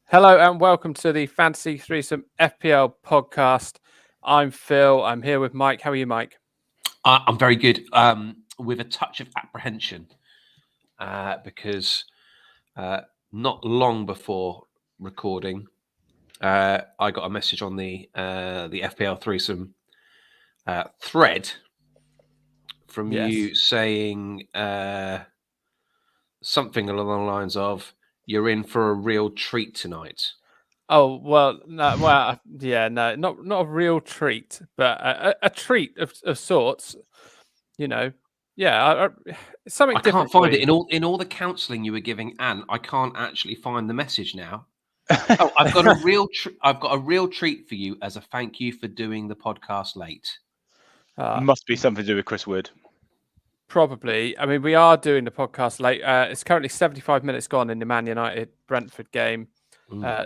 Hello and welcome to the Fantasy Threesome FPL podcast. I'm Phil. I'm here with Mike. How are you, Mike? I'm very good, with a touch of apprehension, because not long before recording, I got a message on the FPL Threesome thread from you saying something along the lines of "You're in for a real treat tonight." Oh well, no, well, yeah, no, not a real treat, but a treat of sorts. You know, yeah, something I different can't for find you. it in all the counselling you were giving Anne. I can't actually find the message now. Oh, I've got a real treat for you as a thank you for doing the podcast late. Must be something to do with Chris Wood. Probably. I mean, we are doing the podcast late. It's currently 75 minutes gone in the Man United Brentford game.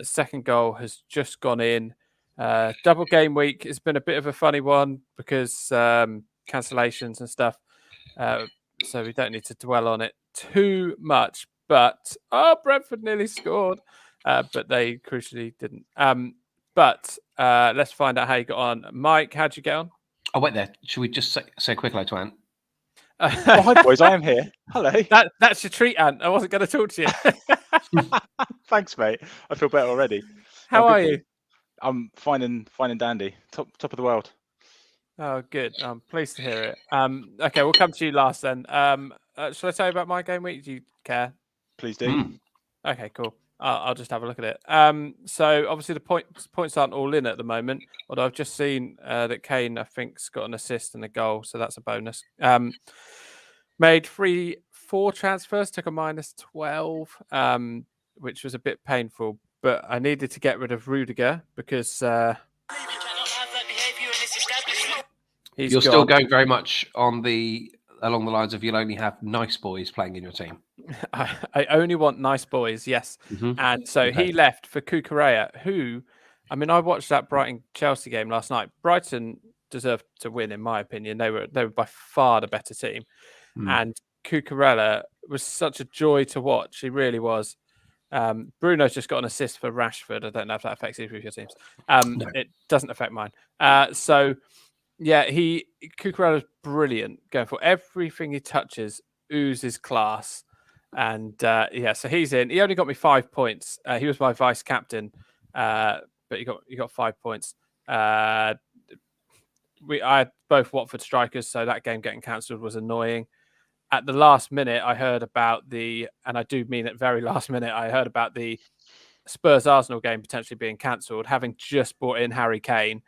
Second goal has just gone in. Double game week has been a bit of a funny one because cancellations and stuff. So we don't need to dwell on it too much. But Brentford nearly scored, but they crucially didn't. But let's find out how you got on, Mike. How'd you get on? Oh, wait there. Should we just say quick hello to Ant? Oh, hi, boys. I am here. Hello. That's your treat, Ant. I wasn't going to talk to you. Thanks, mate. I feel better already. How are you? I'm fine and dandy. Top of the world. Oh, good. I'm pleased to hear it. Okay, we'll come to you last then. Shall I tell you about my game week? Do you care? Please do. Okay, cool. I'll just have a look at it. So obviously the points aren't all in at the moment, although I've just seen that Kane, I think, has got an assist and a goal, so that's a bonus. Made 4 transfers, took a minus 12, which was a bit painful, but I needed to get rid of Rudiger because you're still going very much along the lines of you'll only have nice boys playing in your team. I only want nice boys, yes. And so he left for Cucurella, who, I mean, I watched that Brighton-Chelsea game last night. Brighton deserved to win, in my opinion. They were by far the better team. And Cucurella was such a joy to watch. He really was. Bruno's just got an assist for Rashford. I don't know if that affects either of your teams. No. It doesn't affect mine. So, yeah, Cucurella's brilliant going for everything he touches, oozes class. And so he's in. He only got me 5 points. He was my vice captain, but he got 5 points. I had both Watford strikers, so that game getting cancelled was annoying. At the last minute, I heard about and I do mean it very last minute, I heard about the Spurs-Arsenal game potentially being cancelled, having just brought in Harry Kane,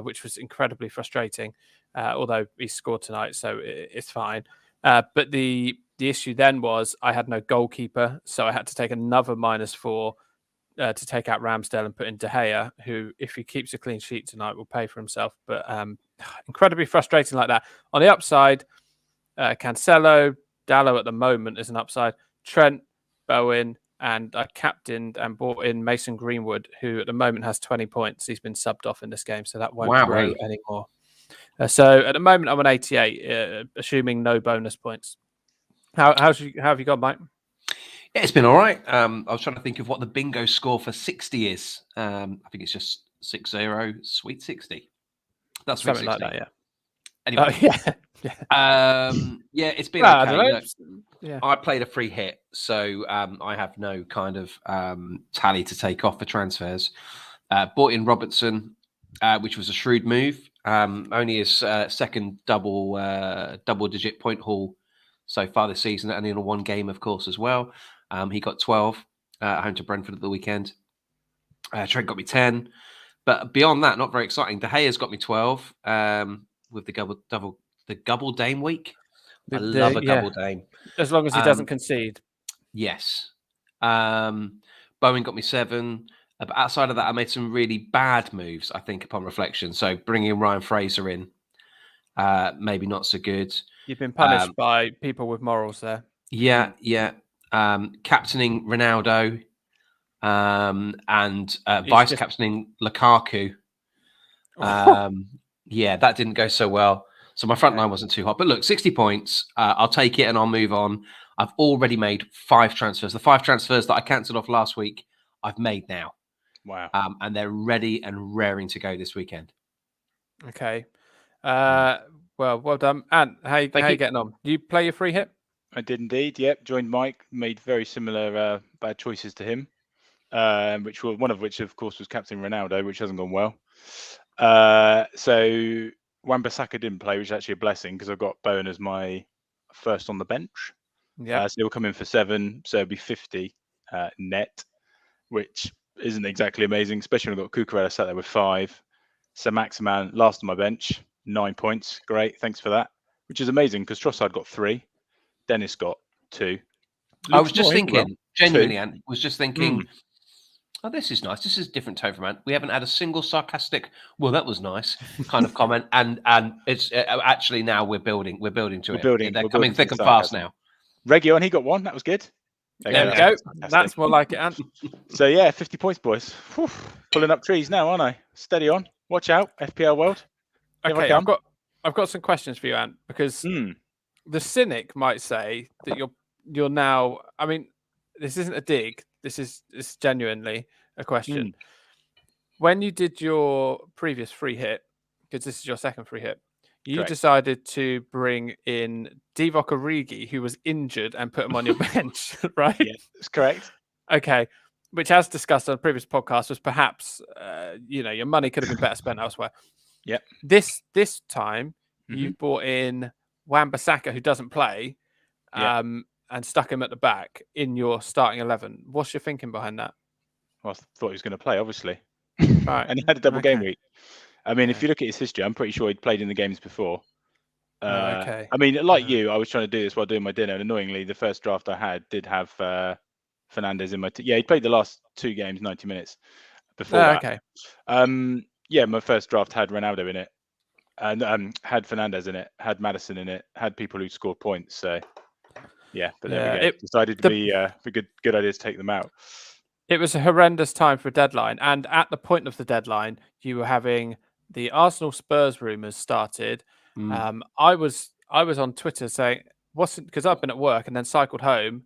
which was incredibly frustrating, although he scored tonight, so it's fine. But the issue then was I had no goalkeeper, so I had to take another -4 to take out Ramsdale and put in De Gea, who, if he keeps a clean sheet tonight, will pay for himself. But incredibly frustrating like that. On the upside, Cancelo, Dallo at the moment is an upside. Trent, Bowen, and I captained and bought in Mason Greenwood, who at the moment has 20 points. He's been subbed off in this game, so that won't grow anymore. So at the moment, I'm on 88, assuming no bonus points. How have you gone, Mike? Yeah, it's been all right. I was trying to think of what the bingo score for 60 is. I think it's just 60, sweet 60. That's something 60. Like that, yeah. Anyway, it's been okay. I played a free hit, so I have no kind of tally to take off for transfers. Bought in Robertson, which was a shrewd move. Only his second double-digit point haul so far this season, and in one game, of course, as well. He got 12 home to Brentford at the weekend. Trent got me 10, but beyond that, not very exciting. De Gea's got me 12 with the Gubble Dame week. I love a Gubble Dame, as long as he doesn't concede. Yes. Bowen got me 7. But outside of that, I made some really bad moves, I think, upon reflection. So bringing Ryan Fraser in, maybe not so good. You've been punished by people with morals there. Yeah. Captaining Ronaldo and vice-captaining Lukaku. That didn't go so well. So my front line wasn't too hot. But look, 60 points. I'll take it and I'll move on. I've already made 5 transfers. The 5 transfers that I cancelled off last week I've made now. Wow. And they're ready and raring to go this weekend. Okay. Well done. Ant, how you getting on? You play your free hit? I did indeed. Yep. Joined Mike. Made very similar bad choices to him, which were one of which, of course, was Captain Ronaldo, which hasn't gone well. So Wan-Bissaka didn't play, which is actually a blessing because I've got Bowen as my first on the bench. Yeah. So he'll come in for 7, so it'll be 50 net, which isn't exactly amazing, especially when I've got Cucurella sat there with 5. So Maximan last on my bench, 9 points. Great, thanks for that. Which is amazing because Trossard got 3, Dennis got 2. I was just thinking, genuinely, 2. and was just thinking, oh, this is nice. This is a different tone from Ant. We haven't had a single sarcastic, well, that was nice kind of comment. And it's actually now we're building to it. They're coming thick and fast now. Region, he got 1. That was good. There we go. That's more like it, Ant. So yeah, 50 points, boys. Whew. Pulling up trees now, aren't I? Steady on. Watch out, FPL world. Okay, I've got some questions for you, Ant, because the cynic might say that you're now. I mean, this isn't a dig. This is genuinely a question. When you did your previous free hit, because this is your second free hit, you decided to bring in Divock Origi, who was injured, and put him on your bench, right? Yeah, that's correct. Okay. Which, as discussed on a previous podcast, was perhaps, your money could have been better spent elsewhere. Yeah. This time, you brought in Wan-Bissaka, who doesn't play, and stuck him at the back in your starting 11. What's your thinking behind that? Well, I thought he was going to play, obviously. Right. And he had a double game week. I mean, if you look at his history, I'm pretty sure he'd played in the games before. I mean, like you, I was trying to do this while doing my dinner, and annoyingly, the first draft I had did have Fernandez in my team. Yeah, he played the last 2 games, 90 minutes before that. Okay. My first draft had Ronaldo in it, and had Fernandez in it, had Madison in it, had people who scored points. So, yeah, but there we go. Decided to be a good idea to take them out. It was a horrendous time for a deadline, and at the point of the deadline, you were having the Arsenal Spurs rumours started. I was on Twitter saying, because I've been at work and then cycled home,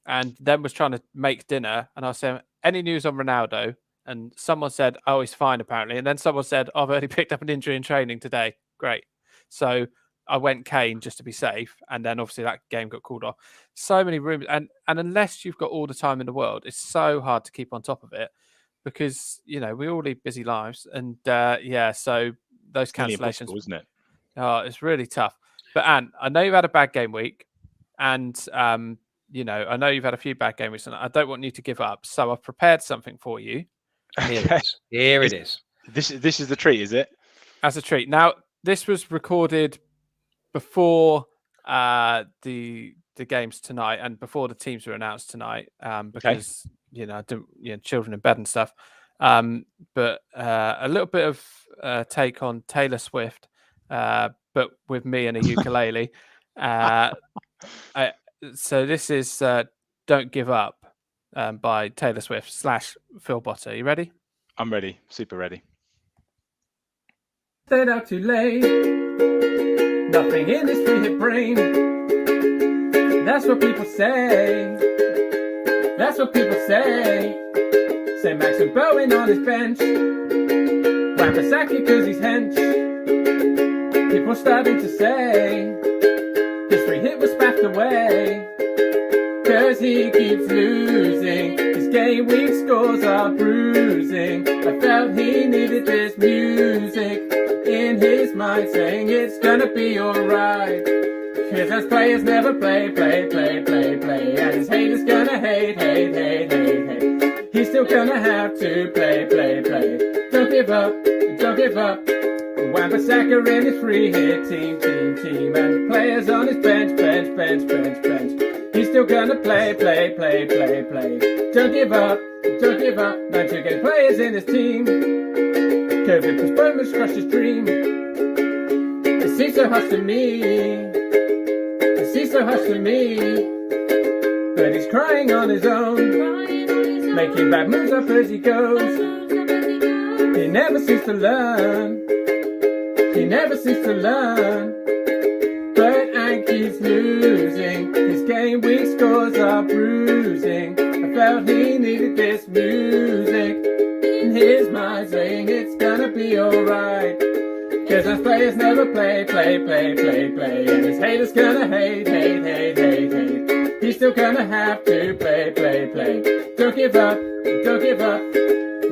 and then was trying to make dinner, and I was saying, any news on Ronaldo? And someone said, oh, he's fine apparently, and then someone said, I've already picked up an injury in training today. Great. So I went Kane just to be safe, and then obviously that game got called off. So many rumours, and unless you've got all the time in the world, it's so hard to keep on top of it because we all lead busy lives, and so those cancellations, isn't it? Oh, it's really tough. But Ant, I know you've had a bad game week, and I know you've had a few bad game weeks, and I don't want you to give up. So I've prepared something for you. Here it is. This is the treat, is it? As a treat. Now, this was recorded before the games tonight and before the teams were announced tonight, because children in bed and stuff. But a little bit of take on Taylor Swift, but with me and a ukulele. So this is "Don't Give Up" by Taylor Swift / Phil Botter. You ready? I'm ready. Super ready. Stayed out too late. Nothing in this free hit brain. That's what people say. That's what people say. Say Max and Bowen on his bench. Wan-Bissaka cause he's hench. People starting to say his free hit was spaffed away. Cause he keeps losing. His game week scores are bruising. I felt he needed this music in his mind, saying it's gonna be alright. Cause those players never play. And his haters gonna hate. He's still gonna have to play. Don't give up. Wan-Bissaka in his free hit team. And players on his bench. He's still gonna play. Don't give up. 92 game players in his team. COVID postponements crushed his dream. It seems so harsh to me. But he's crying on his own, making bad moves up as he goes. He never seems to learn. But Ant keeps losing. His game week scores are bruising. I felt he needed this music in his mind, saying it's gonna be alright. Cause his players never play, and his haters gonna hate. He's still gonna have to play. Don't give up.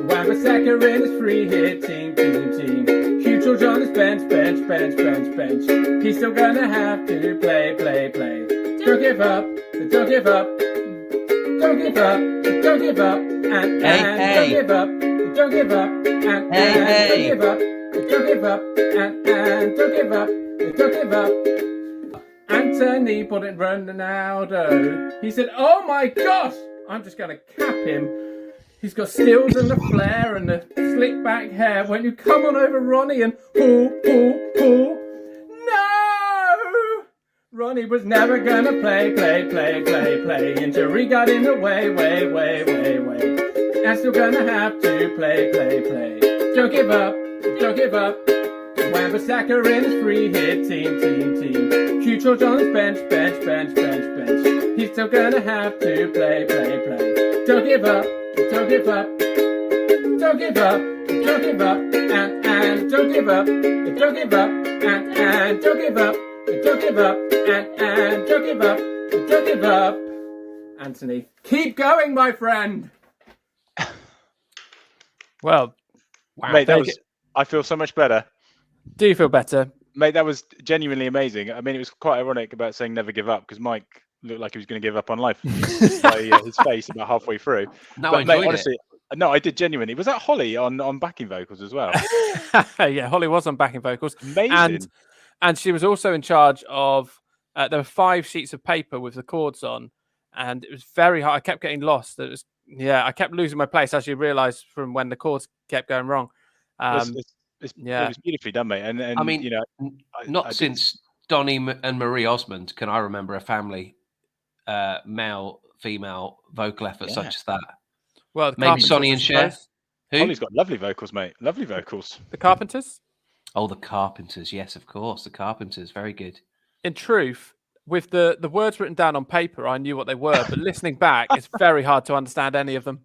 Wan-Bissaka in his free hit team. Hugh George on his bench. He's still gonna have to play. Don't give up. And don't give up. And don't give up. And don't give up. And don't give up. And don't give up. And don't give up. Anthony put it Ronaldo. He said, "Oh my gosh, I'm just going to cap him. He's got skills and the flair and the slick back hair. When you come on over Ronnie and pull. No! Ronnie was never going to play. Injury got in the way. And still going to have to play. Don't give up. Wan-Bissaka in his free hit team. Hugh George on his bench. He's still gonna have to play. Don't give up. And don't give up. And don't give up. And don't give up. And don't give up. And don't give up. And don't give up. And don't give up. And don't give up. And don't give up. Anthony, keep going, my friend. Well, wow, mate, I feel so much better. Do you feel better? Mate, that was genuinely amazing. I mean, it was quite ironic about saying never give up because Mike looked like he was going to give up on life by his face about halfway through. No, but, mate, honestly, no, I did genuinely. Was that Holly on backing vocals as well? Yeah, Holly was on backing vocals. Amazing. And she was also in charge of, there were 5 sheets of paper with the chords on, and it was very hard. I kept getting lost. I kept losing my place, as you realised from when the chords kept going wrong. It was beautifully done, mate. And I mean, since Donny and Marie Osmond can I remember a family male-female vocal effort such as that. Well, maybe Sonny and Cher. Holly's got lovely vocals, mate. Lovely vocals. The Carpenters? Oh, the Carpenters. Yes, of course. The Carpenters. Very good. In truth, with the words written down on paper, I knew what they were, but listening back, it's very hard to understand any of them.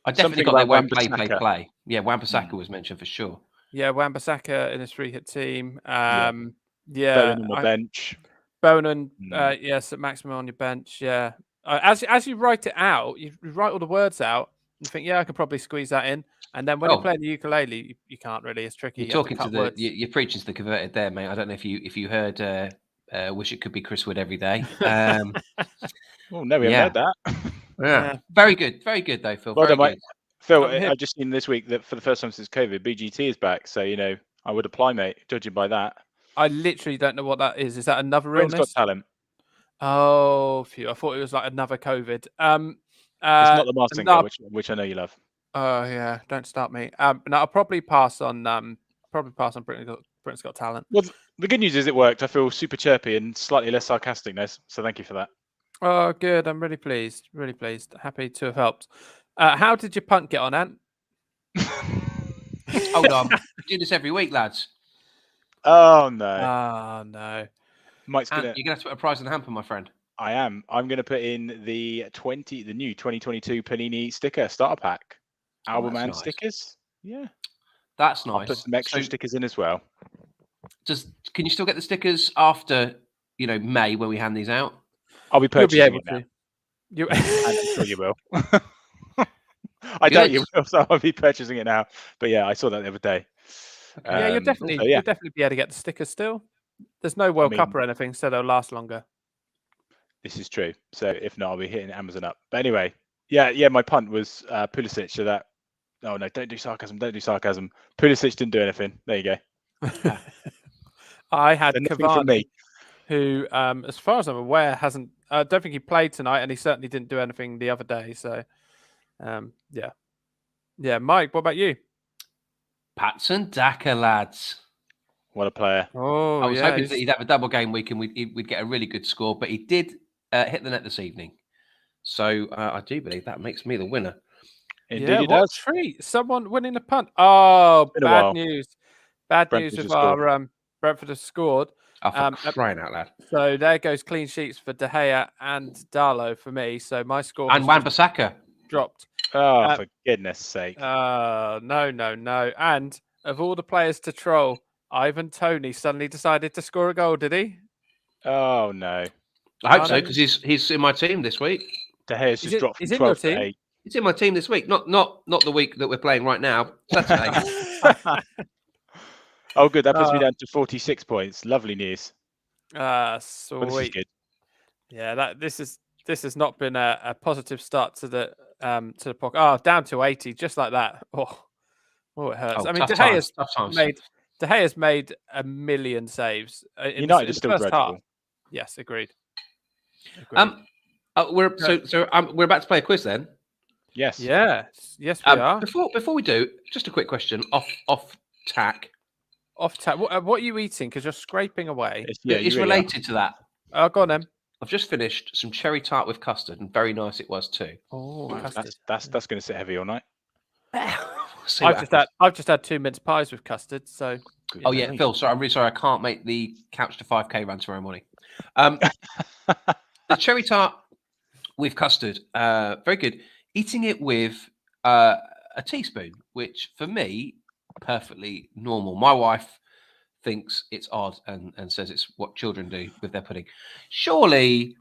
I definitely got they won't play. Yeah, Wan-Bissaka was mentioned for sure. Yeah, Wan-Bissaka in his free hit team. Bowen on the bench. Bowen, yes, at maximum on your bench. Yeah, as you write it out, you write all the words out. You think, I could probably squeeze that in. And then when you're playing the ukulele, you can't really. It's tricky. You're talking to you're preaching to the converted there, mate. I don't know if you heard. Wish it could be Chris Wood every day. Oh no, we haven't heard that. Yeah. Very good though, Phil. Well done, mate. Phil, I've just seen this week that for the first time since COVID, BGT is back. So I would apply, mate. Judging by that, I literally don't know what that is. Is that another illness? Britain's Got Talent. Oh, phew! I thought it was like another COVID. It's not the Mars singer, which I know you love. Oh yeah, don't start me. No, I'll probably pass on. Britain's Got Talent. Well, the good news is it worked. I feel super chirpy and slightly less sarcastic now, so thank you for that. Oh, good. I'm really pleased. Really pleased. Happy to have helped. How did your punt get on, Ant? Hold on. We do this every week, lads. Oh, no. Ah, Oh, no. Mike's You're going to have to put a prize in the hamper, my friend. I am. I'm going to put in the new 2022 Panini sticker starter pack. Album and stickers. Yeah. That's nice. I'll put some extra stickers in as well. Can you still get the stickers after, May when we hand these out? I'll be purchasing it now. I'm sure you will. I doubt you will, so I'll be purchasing it now. But yeah, I saw that the other day. You'll definitely be able to get the stickers still. There's no World Cup or anything, so they'll last longer. This is true. So if not, I'll be hitting Amazon up. But anyway, yeah, my punt was Pulisic. So that. Oh no! Don't do sarcasm. Pulisic didn't do anything. There you go. I had Cavani, who, as far as I'm aware, hasn't. I don't think he played tonight, and he certainly didn't do anything the other day. So, yeah. Mike, what about you? Patson Daka, lads. What a player! Oh, I was hoping that he'd have a double game week and we'd get a really good score, but he did hit the net this evening. So I do believe that makes me the winner. Indeed, it does. Treat someone winning a punt. Oh, bad news! Bad Brentford news if our Brentford has scored. Oh, for crying out loud. So there goes clean sheets for De Gea and Darlow for me. So my score And Wan-Bissaka dropped. Oh, for goodness sake. No. And of all the players to troll, Ivan Toney suddenly decided to score a goal, did he? Oh, no. I hope so, because he's in my team this week. De Gea's just dropped from 12 to 8. He's in my team this week. Not the week that we're playing right now. Saturday. Oh, good. That puts me down to 46 points. Lovely news. Sweet. Well, this is good. Yeah, this has not been a positive start to the podcast. Oh, down to 80, just like that. Oh, it hurts. I mean, De Gea's made a million saves. United is still dreadful. Yes, agreed. We're about to play a quiz then. Yes. Yes, we are. Before we do, just a quick question off tack. Off tack. What are you eating? Because you're scraping away. It's related to that. Oh, go on then. I've just finished some cherry tart with custard, and very nice it was too. Oh, custard. That's going to sit heavy all night. I've just had 2 mince pies with custard. So. Oh yeah, Phil. Sorry, I'm really sorry. I can't make the couch to 5K run tomorrow morning. The cherry tart with custard, very good. Eating it with a teaspoon, which for me, perfectly normal. My wife thinks it's odd and says it's what children do with their pudding. Surely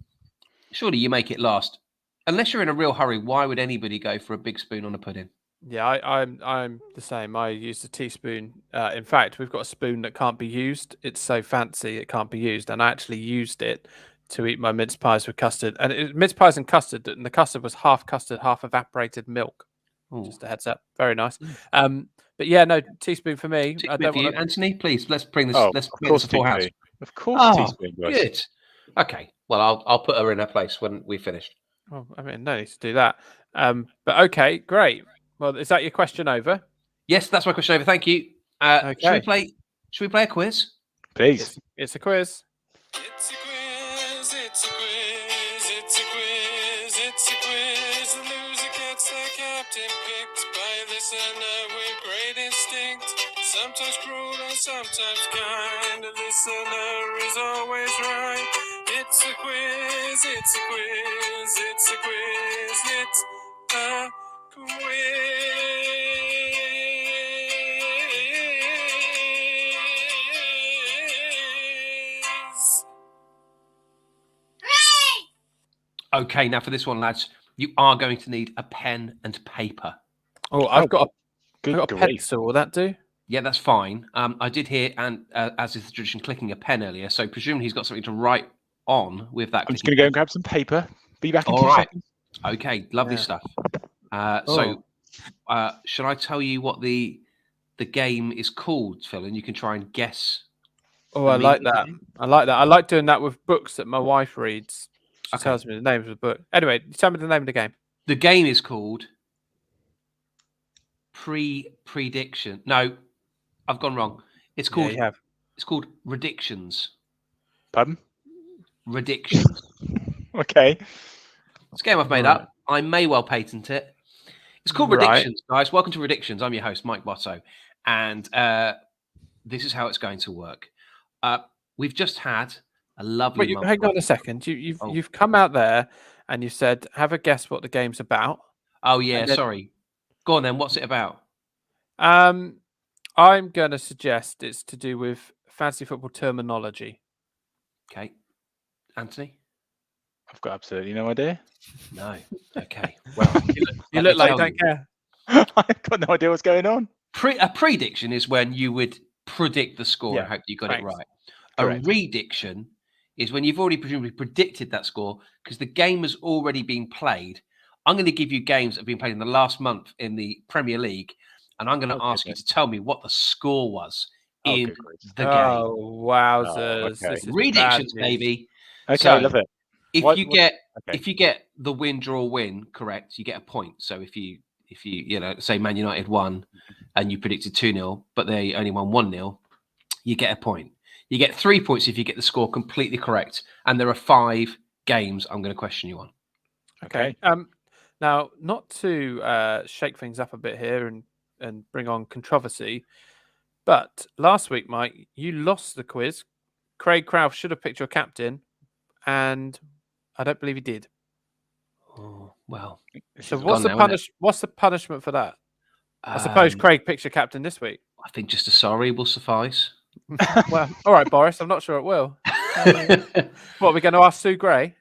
you make it last. Unless you're in a real hurry, why would anybody go for a big spoon on a pudding? Yeah, I'm the same. I use a teaspoon. In fact, we've got a spoon that can't be used. It's so fancy it can't be used, and I actually used it to eat my mince pies with custard. And mince pies and custard, and the custard was half custard, half evaporated milk. Ooh. Just a heads up. Very nice. But yeah, no, teaspoon for me. Teaspoon for you, Anthony, please. Let's bring this. Let's bring this full house. Of course, teaspoon. Good. Okay. Well, I'll put her in her place when we finished. Oh, I mean, no need to do that. But okay, great. Well, is that your question over? Yes, that's my question over. Thank you. Okay. Should we play a quiz? Please. It's a quiz. It's a quiz. It's a quiz. It's a quiz. It's a quiz. The loser gets the captain picked by a listener with great instinct. Sometimes cruel and sometimes kind. The listener is always right. It's a quiz. It's a quiz. It's a quiz. It's a quiz. Okay, now for this one, lads, you are going to need a pen and paper. Oh, I've got a pencil. Will that do? Yeah, that's fine. I did hear, and as is the tradition, clicking a pen earlier. So presumably he's got something to write on with that. I'm just going to go and grab some paper. Be back in 2 seconds. Okay, lovely stuff. So, should I tell you what the game is called, Phil, and you can try and guess? Oh, I like that. I like doing that with books that my wife reads. She tells me the name of the book. Anyway, tell me the name of the game. The game is called Prediction. No, I've gone wrong. It's called. Yeah, it's called Redictions. Pardon? Redictions. Okay. It's a game I've made up. I may well patent it. It's called Redictions, guys. Welcome to Redictions. I'm your host, Mike Botto, and this is how it's going to work. We've just had a lovely. Wait, hang on a second. You've come out there and you said, "Have a guess what the game's about." Oh yeah, sorry. Go on then. What's it about? I'm going to suggest it's to do with fantasy football terminology. Okay, Anthony. I've got absolutely no idea. No. Okay. Well, you look like you don't care. I've got no idea what's going on. A prediction is when you would predict the score and hope you got it right. Correct. A rediction is when you've already presumably predicted that score because the game has already been played. I'm going to give you games that have been played in the last month in the Premier League, and I'm going to ask you to tell me what the score was in the game. Oh, wowzers. Okay. Redictions, baby. Okay, so, I love it. If you get the win, draw, win correct, you get a point. So if you say Man United won and you predicted 2-0, but they only won 1-0, you get a point. You get 3 points if you get the score completely correct. And there are 5 games I'm going to question you on. Okay. Now, not to shake things up a bit here and bring on controversy, but last week, Mike, you lost the quiz Craig Crowth should have picked your captain, and I don't believe he did. Oh, well. So what's the punishment for that? I suppose Craig picks your captain this week. I think just a sorry will suffice. Well, all right, Boris. I'm not sure it will. What, are we going to ask Sue Gray?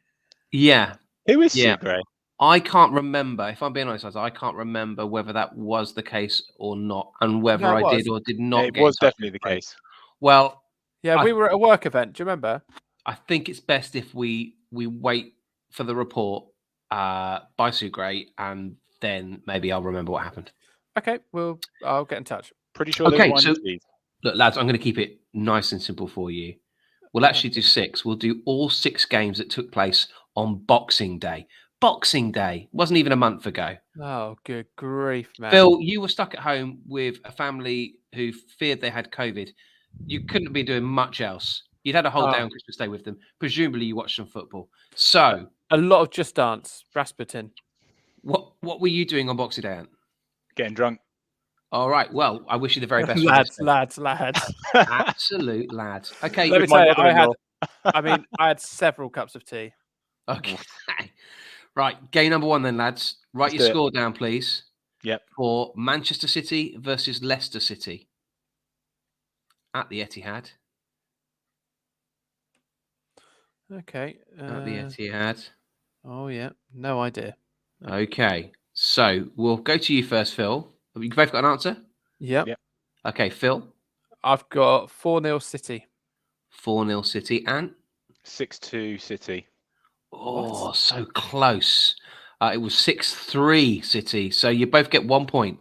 Yeah. Who is Sue Gray? I can't remember. If I'm being honest, I can't remember whether that was the case or not, and whether I did or did not. It was definitely the case. Well, yeah, we were at a work event. Do you remember? I think it's best if we wait for the report by Sue Gray, and then maybe I'll remember what happened. Okay, I'll get in touch. Pretty sure. Okay, so look, lads, I'm going to keep it nice and simple for you. We'll actually do 6. We'll do all 6 games that took place on Boxing Day. Boxing Day wasn't even a month ago. Oh, good grief, man! Phil, you were stuck at home with a family who feared they had COVID. You couldn't be doing much else. You'd had a whole day on Christmas Day with them. Presumably, you watched some football. So a lot of Just Dance, Rasputin. What were you doing on Boxing Day, Ant? Getting drunk. All right. Well, I wish you the very best. lads. Absolute lads. Okay. Let me tell you, I had several cups of tea. Okay. Right. Game number 1 then, lads. Write your score down, please. Yep. For Manchester City versus Leicester City at the Etihad. Okay. At the Etihad. Oh, yeah. No idea. Okay. So we'll go to you first, Phil. Have you both got an answer? Yep. Okay, Phil. I've got 4-0 City. 4-0 City. Ant? 6-2 City. Oh, so close. It was 6-3 City. So you both get 1 point.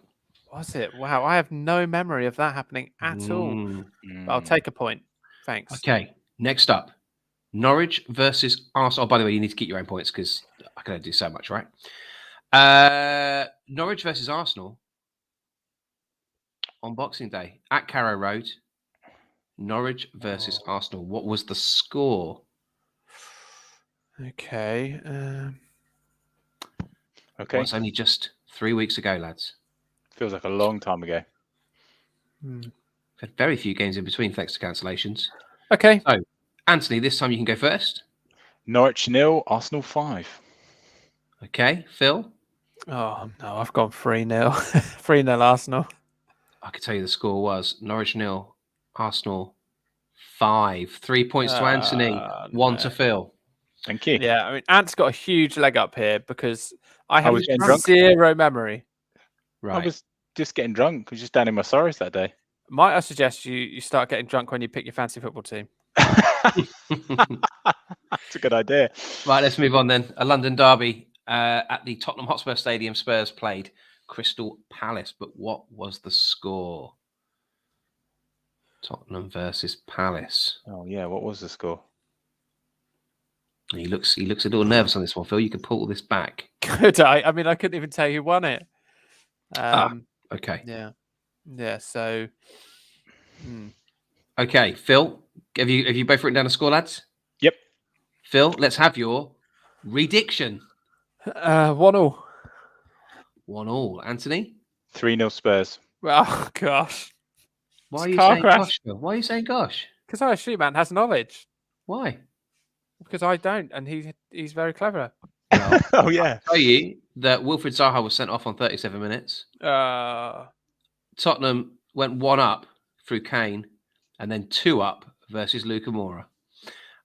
Was it? Wow. I have no memory of that happening at all. But I'll take a point. Thanks. Okay. Next up, Norwich versus Arsenal. Oh, by the way, you need to get your own points because I can only do so much, right? Norwich versus Arsenal on Boxing Day at Carrow Road. Norwich versus Arsenal. What was the score? Okay. Well, it's only just 3 weeks ago, lads. Feels like a long time ago. We've had very few games in between thanks to cancellations. Okay. So, Anthony, this time you can go first. Norwich 0, Arsenal 5. Okay, Phil? Oh, no, I've gone 3-0. 3-0 Arsenal. I could tell you the score was Norwich 0, Arsenal 5. 3 points to Anthony, 1 to Phil. Thank you. Yeah, I mean, Ant's got a huge leg up here because I have drunk. zero memory. Right. I was just getting drunk. I was just down in my sorrows that day. Might I suggest you start getting drunk when you pick your fancy football team? That's a good idea. Right, let's move on then. A London derby at the Tottenham Hotspur Stadium. Spurs played Crystal Palace, but what was the score? Tottenham versus Palace. Oh yeah, what was the score? He looks a little nervous on this one, Phil. You can pull this back. Could I? I mean, I couldn't even tell you who won it. Okay. Yeah. So. Okay, Phil. Have you both written down a score, lads? Yep. Phil, let's have your rediction. 1-1. 1-1. Anthony? 3-0 Spurs. Oh gosh. Why are you saying gosh, Phil? Why are you saying gosh? Because I assume man has knowledge. Why? Because I don't, and he's very clever. Well, oh yeah. I'll tell you that Wilfried Zaha was sent off on 37 minutes. Tottenham went 1 up through Kane, and then 2 up versus Luka Moura.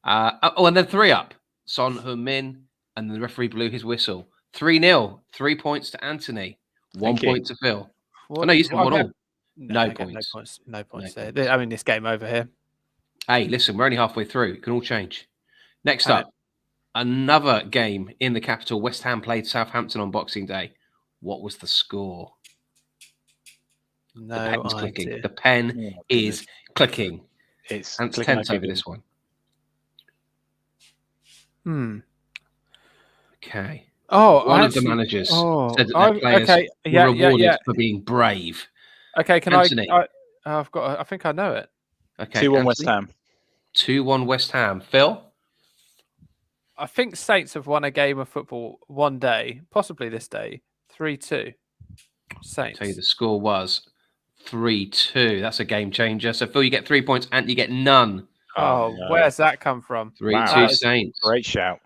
And then 3 up. Son Heung-min, and the referee blew his whistle. 3-0. 3 points to Anthony. 1 point to Phil. No, you said 1-1. No points. No points there. I mean, this game over here. Hey, listen, we're only halfway through. It can all change. Next up, another game in the capital. West Ham played Southampton on Boxing Day. What was the score? No the pen's idea. clicking. The pen is clicking. It's tense over this one. Okay. One of the managers said that their players were rewarded for being brave. Okay, can Anthony. I think I know it. Okay. 2-1 West Ham. 2-1 West Ham. Phil? I think Saints have won a game of football one day, possibly this day. 3-2. Saints. I'll tell you the score was 3-2. That's a game changer. So Phil, you get 3 points and you get none. Oh, no. where's that come from? 3-2 Wow. Saints. Great shout.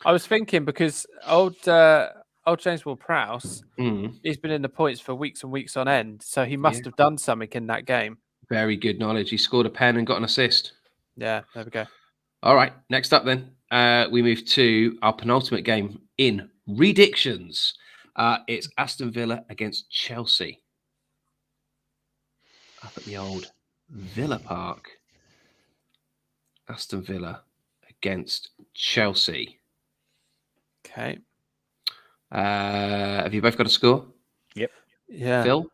I was thinking because old James Ward-Prowse, he's been in the points for weeks and weeks on end, so he must have done something in that game. Very good knowledge. He scored a pen and got an assist. Yeah, there we go. All right, next up then, we move to our penultimate game in Redictions. It's Aston Villa against Chelsea. Up at the old Villa Park. Aston Villa against Chelsea. Okay. Have you both got a score? Yeah. Phil?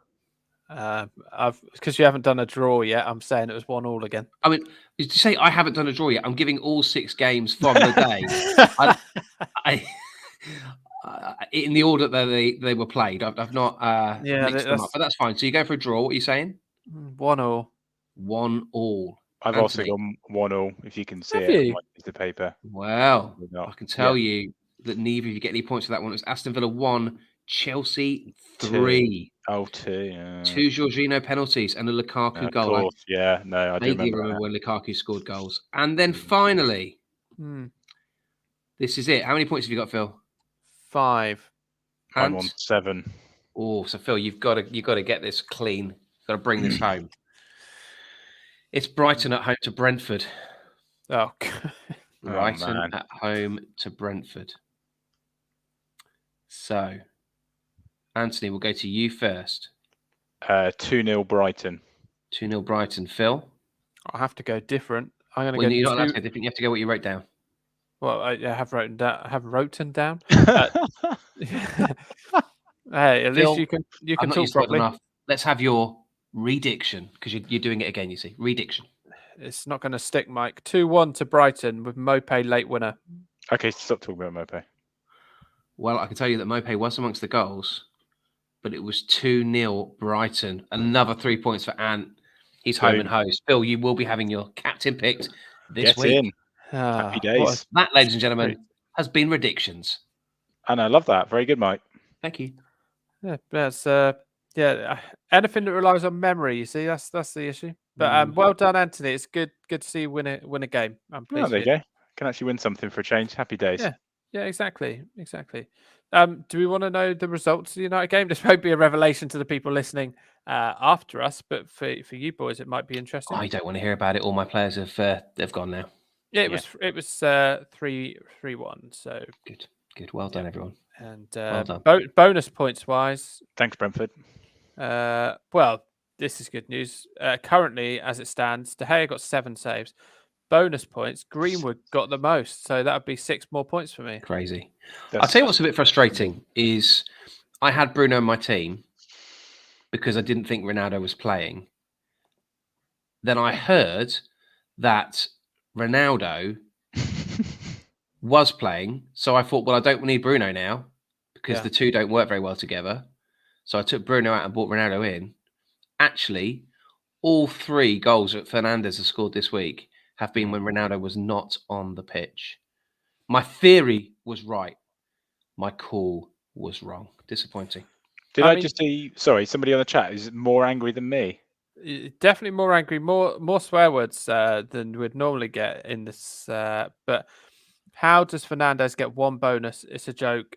Because you haven't done a draw yet, I'm saying it was 1-1 again. I mean, did you say I haven't done a draw yet? I'm giving all 6 games from the day. In the order that they were played. I've not mixed them up, but that's fine. So you go for a draw. What are you saying? 1-1. 1-1. I've also gone 1-1, if you can see Have it you? on my piece of paper. Well, Not. I can tell you that neither of you get any points for that one. It was Aston Villa 1, Chelsea 3. 2. Yeah. 2 Jorginho penalties and a Lukaku Of goal. course, yeah. No, I do Vaguely remember when Lukaku scored goals. And then finally, this is it. How many points have you got, Phil? 5. I'm Ant? on 7. Oh, so Phil, you've got to get this clean. You've got to bring this home. It's Brighton at home to Brentford. Oh, Brighton man. at home to Brentford. So, Anthony, we'll go to you first. 2-0 Brighton. 2-0 Brighton. Phil? I have to go different. I'm going to Well, go. you're not allowed to go different. You have to go what you wrote down. Well, I have written down. Hey, at Phil, least you I'm can not talk used to it properly. enough. Let's have your rediction because you're doing it again. You see, rediction. It's not going to stick, Mike. 2-1 to Brighton with Mopé late winner. Okay, stop talking about Mopé. Well, I can tell you that Mopé was amongst the goals, but it was 2-0 Brighton. Another 3 points for Ant. He's home and host. Phil, you will be having your captain picked this Get week. in. Happy days. That, ladies and gentlemen, has been Redictions. And I love that. Very good, Mike. Thank you. Yeah, that's anything that relies on memory. You see, that's the issue. But well done, Anthony. It's good to see you win a game. I'm pleased. Oh, there you go. Can actually win something for a change. Happy days. Yeah, exactly. Do we want to know the results of the United game? This won't be a revelation to the people listening after us, but for you boys, it might be interesting. I don't want to hear about it. All my players they've gone now. Yeah, it was 3-1. So good. Well done, everyone. And well done. Bonus points wise. Thanks, Brentford. Well, this is good news. Currently, as it stands, De Gea got 7 saves. Bonus points, Greenwood got the most, so that would be 6 more points for me. Crazy. I'll tell you what's a bit frustrating is I had Bruno in my team because I didn't think Ronaldo was playing. Then I heard that Ronaldo was playing, so I thought, well, I don't need Bruno now because the two don't work very well together. So I took Bruno out and brought Ronaldo in. Actually, all 3 goals that Fernandes has scored this week have been when Ronaldo was not on the pitch. My theory was right. My call was wrong. Disappointing. Did I just see? Sorry, somebody on the chat is more angry than me. Definitely more angry, more swear words than we'd normally get in this. But how does Fernandes get 1 bonus? It's a joke.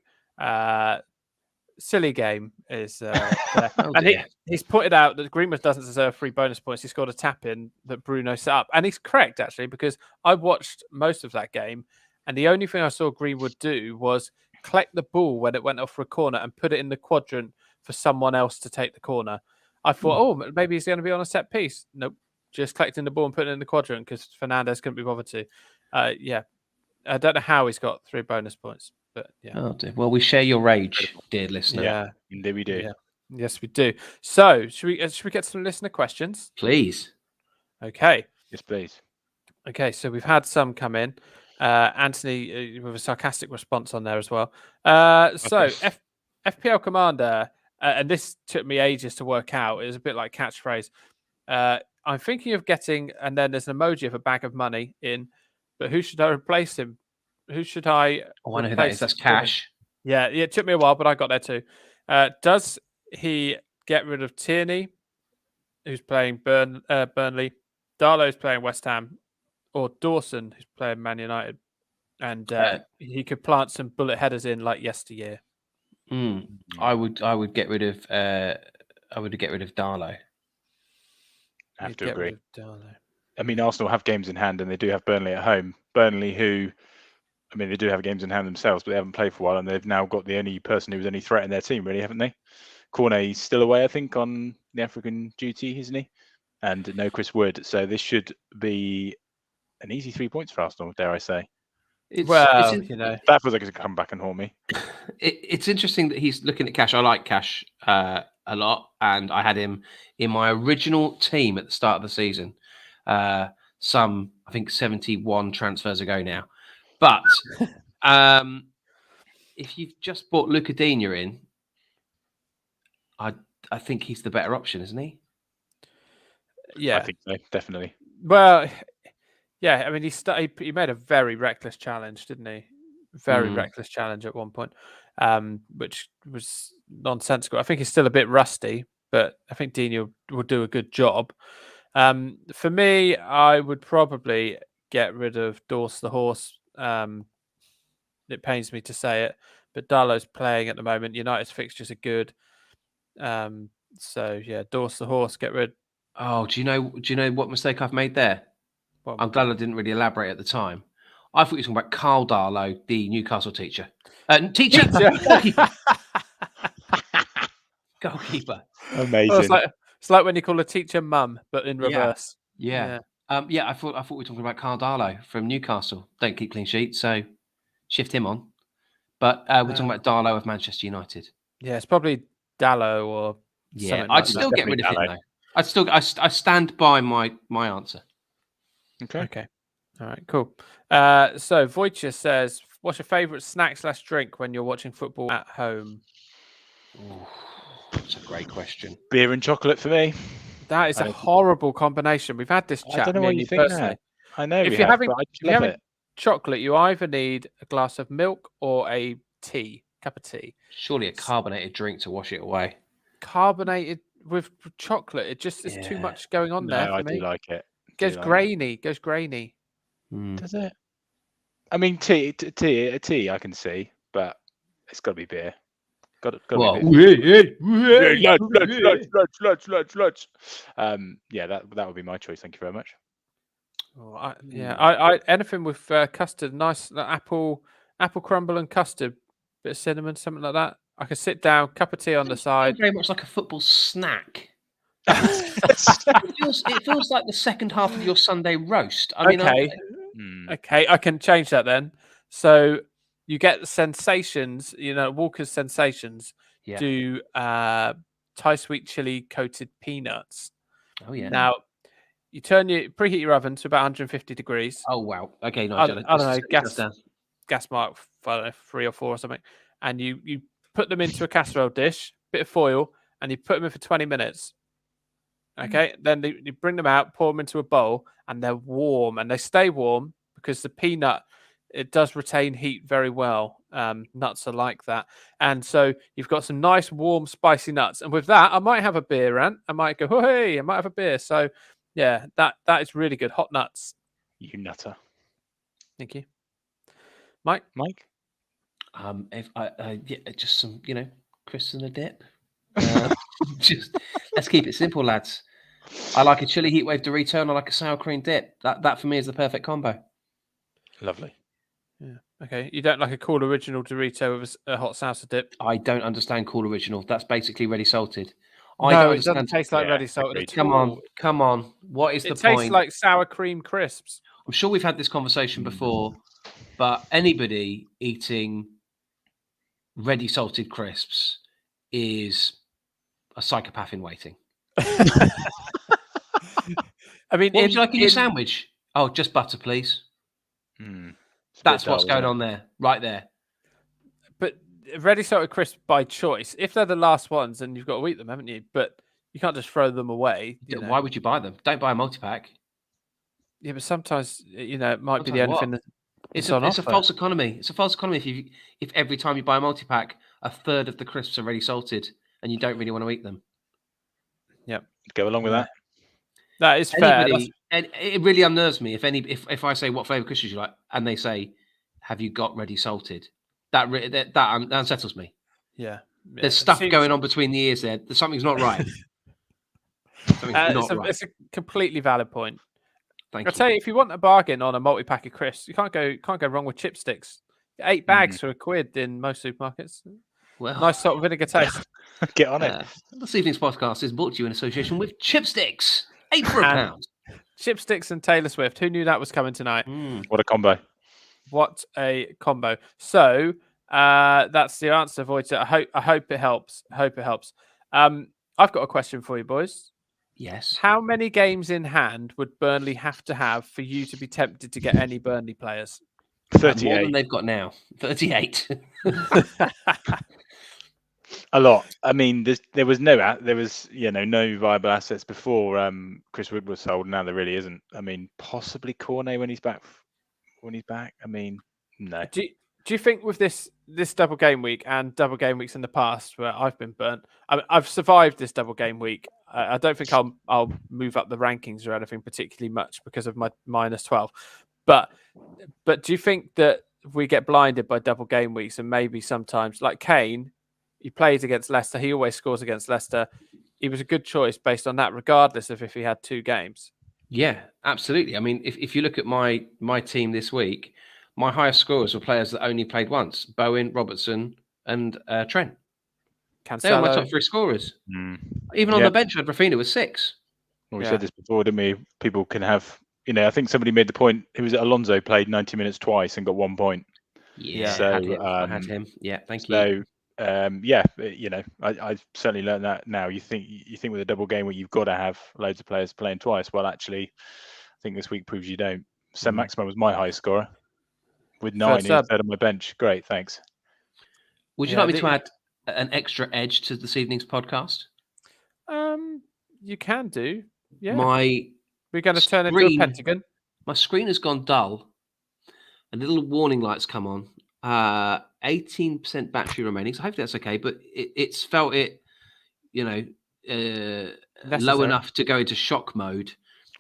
Silly game is and he's pointed out that Greenwood doesn't deserve 3 bonus points. He scored a tap in that Bruno set up, and he's correct actually because I watched most of that game, and the only thing I saw Greenwood do was collect the ball when it went off for a corner and put it in the quadrant for someone else to take the corner. I thought, oh, maybe he's going to be on a set piece. Nope, just collecting the ball and putting it in the quadrant because Fernandes couldn't be bothered to. I don't know how he's got 3 bonus points. But yeah. Oh dear. Well, we share your rage, dear listener. Yeah, indeed we do. Yeah. Yes, we do. So, should we get some listener questions? Please. Okay. Yes, please. Okay, so we've had some come in. Anthony with a sarcastic response on there as well. FPL Commander, and this took me ages to work out. It was a bit like catchphrase. I'm thinking of getting, and then there's an emoji of a bag of money in, but who should I replace him? Who should I? Oh, I know who that is. That's Cash. Yeah, it took me a while, but I got there too. Does he get rid of Tierney, who's playing Burnley? Darlow's playing West Ham. or Dawson, who's playing Man United, and he could plant some bullet headers in like yesteryear. I would get rid of Darlow. I have You'd to get agree. rid of Darlow. I mean, Arsenal have games in hand, and they do have Burnley at home. Burnley, who, I mean, they do have games in hand themselves, but they haven't played for a while, and they've now got the only person who was any threat in their team, really, haven't they? Cornet's still away, I think, on the African duty, isn't he? And no Chris Wood. So this should be an easy 3 points for Arsenal, dare I say. That feels like it's come back and haunt me. It's interesting that he's looking at Cash. I like Cash a lot, and I had him in my original team at the start of the season. Some, I think, 71 transfers ago now. But if you've just bought Luca Digne in, I think he's the better option, isn't he? Yeah, I think so, definitely. Well, yeah. I mean, he made a very reckless challenge, didn't he? Very reckless challenge at one point, which was nonsensical. I think he's still a bit rusty, but I think Digne will do a good job. For me, I would probably get rid of Dorse the Horse. It pains me to say it, but Darlow's playing at the moment. United's fixtures are good. So yeah, Dorse the Horse, get rid. Oh, do you know what mistake I've made there? Well, I'm glad I didn't really elaborate at the time. I thought you were talking about Carl Darlow, the Newcastle teacher. Teacher! Goalkeeper. Amazing. Well, it's like when you call a teacher mum, but in reverse. Yeah. I thought we were talking about Carl Darlow from Newcastle. Don't keep clean sheets, so shift him on. But we're talking about Darlow of Manchester United. Yeah, it's probably Dallow or I'd like still get rid of him though. I stand by my answer. Okay. All right, cool. So Wojciech says, what's your favourite snack/drink when you're watching football at home? Ooh, that's a great question. Beer and chocolate for me. That is a horrible combination. We've had this chat. I don't know what you think that. I know if you're having it. chocolate, you either need a glass of milk or a cup of tea. Surely a carbonated drink to wash it away. Carbonated with chocolate, it just is too much going on there. I do like it. Goes grainy. Does it? I mean, tea I can see, but it's got to be beer. Got to be beer. Lunch. Yeah, that would be my choice. Thank you very much. Oh, I anything with custard, nice apple crumble and custard, bit of cinnamon, something like that. I can sit down, cup of tea on the side. Very much like a football snack. It feels like the second half of your Sunday roast. Okay, I can change that then. So you get the sensations, Walker's Sensations do Thai sweet chili coated peanuts. Oh yeah. Now you preheat your oven to about 150 degrees. Oh wow. Okay, no, I don't know, gas mark 3 or 4 or something, and you put them into a casserole dish, bit of foil, and you put them in for 20 minutes. Okay, then you bring them out, pour them into a bowl, and they're warm, and they stay warm because the peanut, it does retain heat very well. Nuts are like that, and so you've got some nice warm spicy nuts. And with that, I might have a beer, Ant. I might go, hey, I might have a beer. So yeah, that is really good. Hot nuts. You nutter. Thank you, Mike. Just some crisps and a dip. Just let's keep it simple, lads. I like a chili heatwave Dorito and I like a sour cream dip. That for me is the perfect combo. Lovely. Yeah. Okay. You don't like a cool original Dorito with a hot salsa dip? I don't understand cool original. That's basically ready salted. No, it doesn't taste like ready salted. Come on. What is the point? It tastes like sour cream crisps. I'm sure we've had this conversation before, but anybody eating ready salted crisps is a psychopath in waiting. I mean, what would you like in your sandwich? Oh, just butter, please. That's what's going on there, right there. But ready salted crisps by choice. If they're the last ones, then you've got to eat them, haven't you? But you can't just throw them away. Why would you buy them? Don't buy a multi-pack. Yeah, but sometimes it might be the only thing. It's a false economy. It's a false economy if every time you buy a multi-pack, a third of the crisps are ready salted and you don't really want to eat them. Yep. Go along with that. That is fair. And it really unnerves me if I say what flavour crisps you like, and they say, "Have you got ready salted?" That unsettles me. Yeah. There's stuff going on between the ears there. Something's not right. It's a completely valid point. Thank I'll you. tell you, if you want a bargain on a multi-pack of crisps, you can't go wrong with chipsticks. 8 bags for £1 in most supermarkets. Well, Nice salt and vinegar taste. Get on it. This evening's podcast is brought to you in association with Chipsticks. 8 for £1. Chipsticks and Taylor Swift. Who knew that was coming tonight? What a combo. What a combo. So that's the answer, Wojtek. I hope it helps. I've got a question for you, boys. Yes. How many games in hand would Burnley have to have for you to be tempted to get any Burnley players? 38. More than they've got now. 38. A lot. I mean, there was no viable assets before Chris Wood was sold. Now there really isn't. I mean, possibly Cornet when he's back. I mean, no. Do you think with this double game week and double game weeks in the past where I've been burnt, I've survived this double game week. I don't think I'll move up the rankings or anything particularly much because of my -12. But do you think that we get blinded by double game weeks and maybe sometimes, like Kane, he plays against Leicester, he always scores against Leicester. He was a good choice based on that, regardless of if he had 2 games. Yeah, absolutely. I mean, if you look at my team this week, my highest scorers were players that only played once: Bowen, Robertson, and Trent. Cancelo. They were my top 3 scorers. Even on the bench, I had Rafinha with 6. Well, we said this before, didn't we? People can have, I think somebody made the point. It was Alonso played 90 minutes twice and got 1 point. Yeah, so I had him. Yeah, thank you. I certainly learned that now. You think with a double game where you've got to have loads of players playing twice. Well, actually, I think this week proves you don't. Sam Maximan was my highest scorer with 9 instead of my bench. Great, thanks. Would you like me to add an extra edge to this evening's podcast? You can do. Yeah. We're going to turn into a pentagon. My screen has gone dull. A little warning light's come on. 18% battery remaining, so hopefully that's okay. But it's felt low enough to go into shock mode.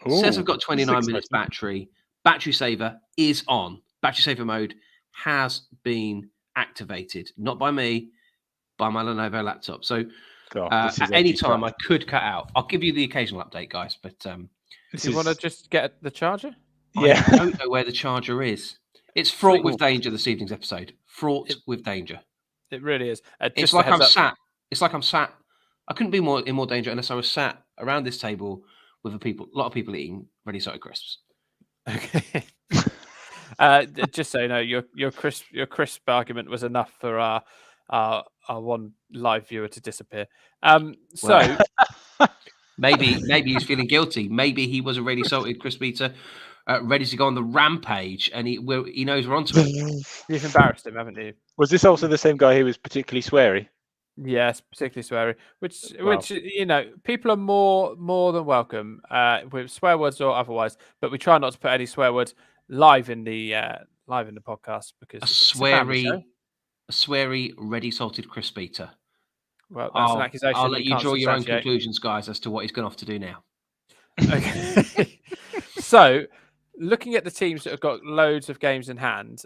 It says I've got 29 minutes battery. Battery saver is on. Battery saver mode has been activated, not by me, by my Lenovo laptop. So at any time I could cut out. I'll give you the occasional update, guys. But do you want to just get the charger? Yeah, I don't know where the charger is. It's fraught with danger, this evening's episode. Fraught with danger. It really is. It's like I'm sat. I couldn't be in more danger unless I was sat around this table with a lot of people eating ready salted crisps. Okay. Just so you know, your crisp argument was enough for our one live viewer to disappear. Maybe he's feeling guilty. Maybe he was a ready salted crisp eater. Ready to go on the rampage, and he knows we're onto it. You've embarrassed him, haven't you? Was this also the same guy who was particularly sweary? Yes, particularly sweary. Which people are more than welcome with swear words or otherwise. But we try not to put any swear words live in the podcast because a sweary ready salted crisp eater. Well, that's an accusation. I'll let you draw your own conclusions, guys, as to what he's going off to do now. Okay. So, looking at the teams that have got loads of games in hand,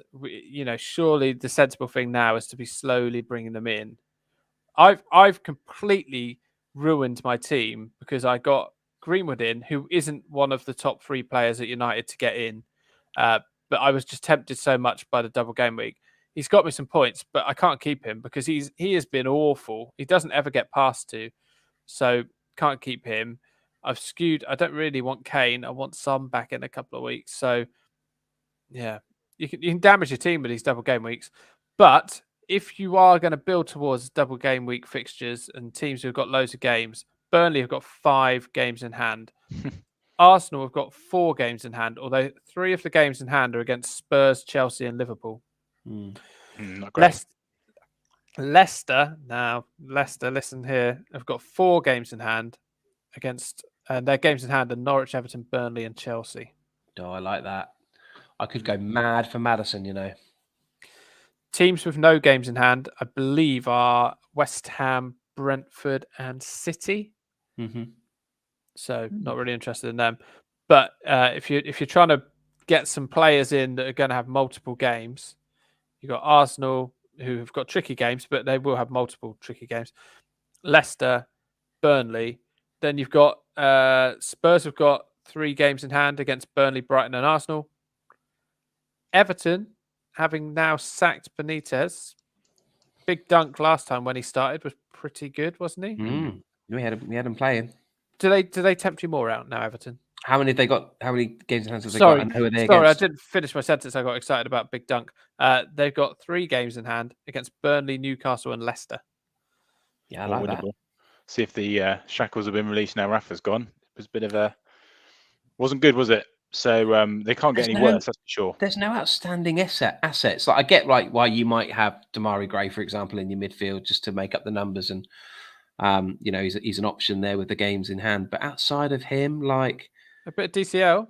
surely the sensible thing now is to be slowly bringing them in. I've completely ruined my team because I got Greenwood in, who isn't one of the top 3 players at United to get in. But I was just tempted so much by the double game week. He's got me some points, but I can't keep him because he has been awful. He doesn't ever get past 2, so can't keep him. I've skewed. I don't really want Kane. I want Son back in a couple of weeks. So, yeah, you can damage your team with these double game weeks. But if you are going to build towards double game week fixtures and teams who've got loads of games, Burnley have got 5 games in hand. Arsenal have got 4 games in hand, although 3 of the games in hand are against Spurs, Chelsea, and Liverpool. Not great. Leicester, listen here, have got 4 games in hand against. And their games in hand are Norwich, Everton, Burnley, and Chelsea. Oh, I like that. I could go mad for Maddison, Teams with no games in hand, I believe, are West Ham, Brentford, and City. Mm-hmm. So not really interested in them. But if you're trying to get some players in that are going to have multiple games, you've got Arsenal who have got tricky games, but they will have multiple tricky games. Leicester, Burnley. Then you've got Spurs have got 3 games in hand against Burnley, Brighton, and Arsenal. Everton, having now sacked Benitez, Big Dunk last time when he started was pretty good, wasn't he? We had him playing. Do they tempt you more out now, Everton? How many have they got? How many games in hand have they got? And who are they against? I didn't finish my sentence. I got excited about Big Dunk. They've got 3 games in hand against Burnley, Newcastle, and Leicester. Yeah, I like that. See if the shackles have been released now. Rafa's gone. It was a bit of a wasn't good, was it? So they can't get any worse. That's for sure. There's no outstanding assets. Like I get why you might have Damari Gray, for example, in your midfield just to make up the numbers, and he's an option there with the games in hand. But outside of him, like a bit of DCL.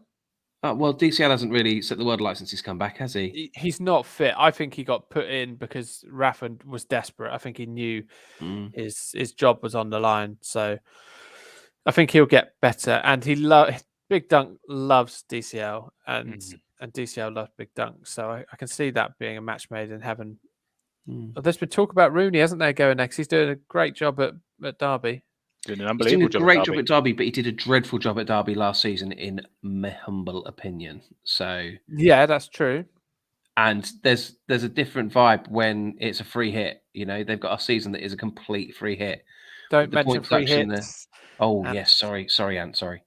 Well, DCL hasn't really set the world alight since he's come back, has he? He's not fit. I think he got put in because Rafa was desperate. I think he knew his job was on the line. So I think he'll get better. And Big Dunk loves DCL, and DCL loves Big Dunk. So I can see that being a match made in heaven. There's been talk about Rooney, hasn't there, going next? He's doing a great job at Derby. Doing an unbelievable job at Derby, but he did a dreadful job at Derby last season, in my humble opinion. So yeah, that's true. And there's a different vibe when it's a free hit. They've got a season that is a complete free hit. Don't mention free hits. Oh yes, sorry, Ant, sorry.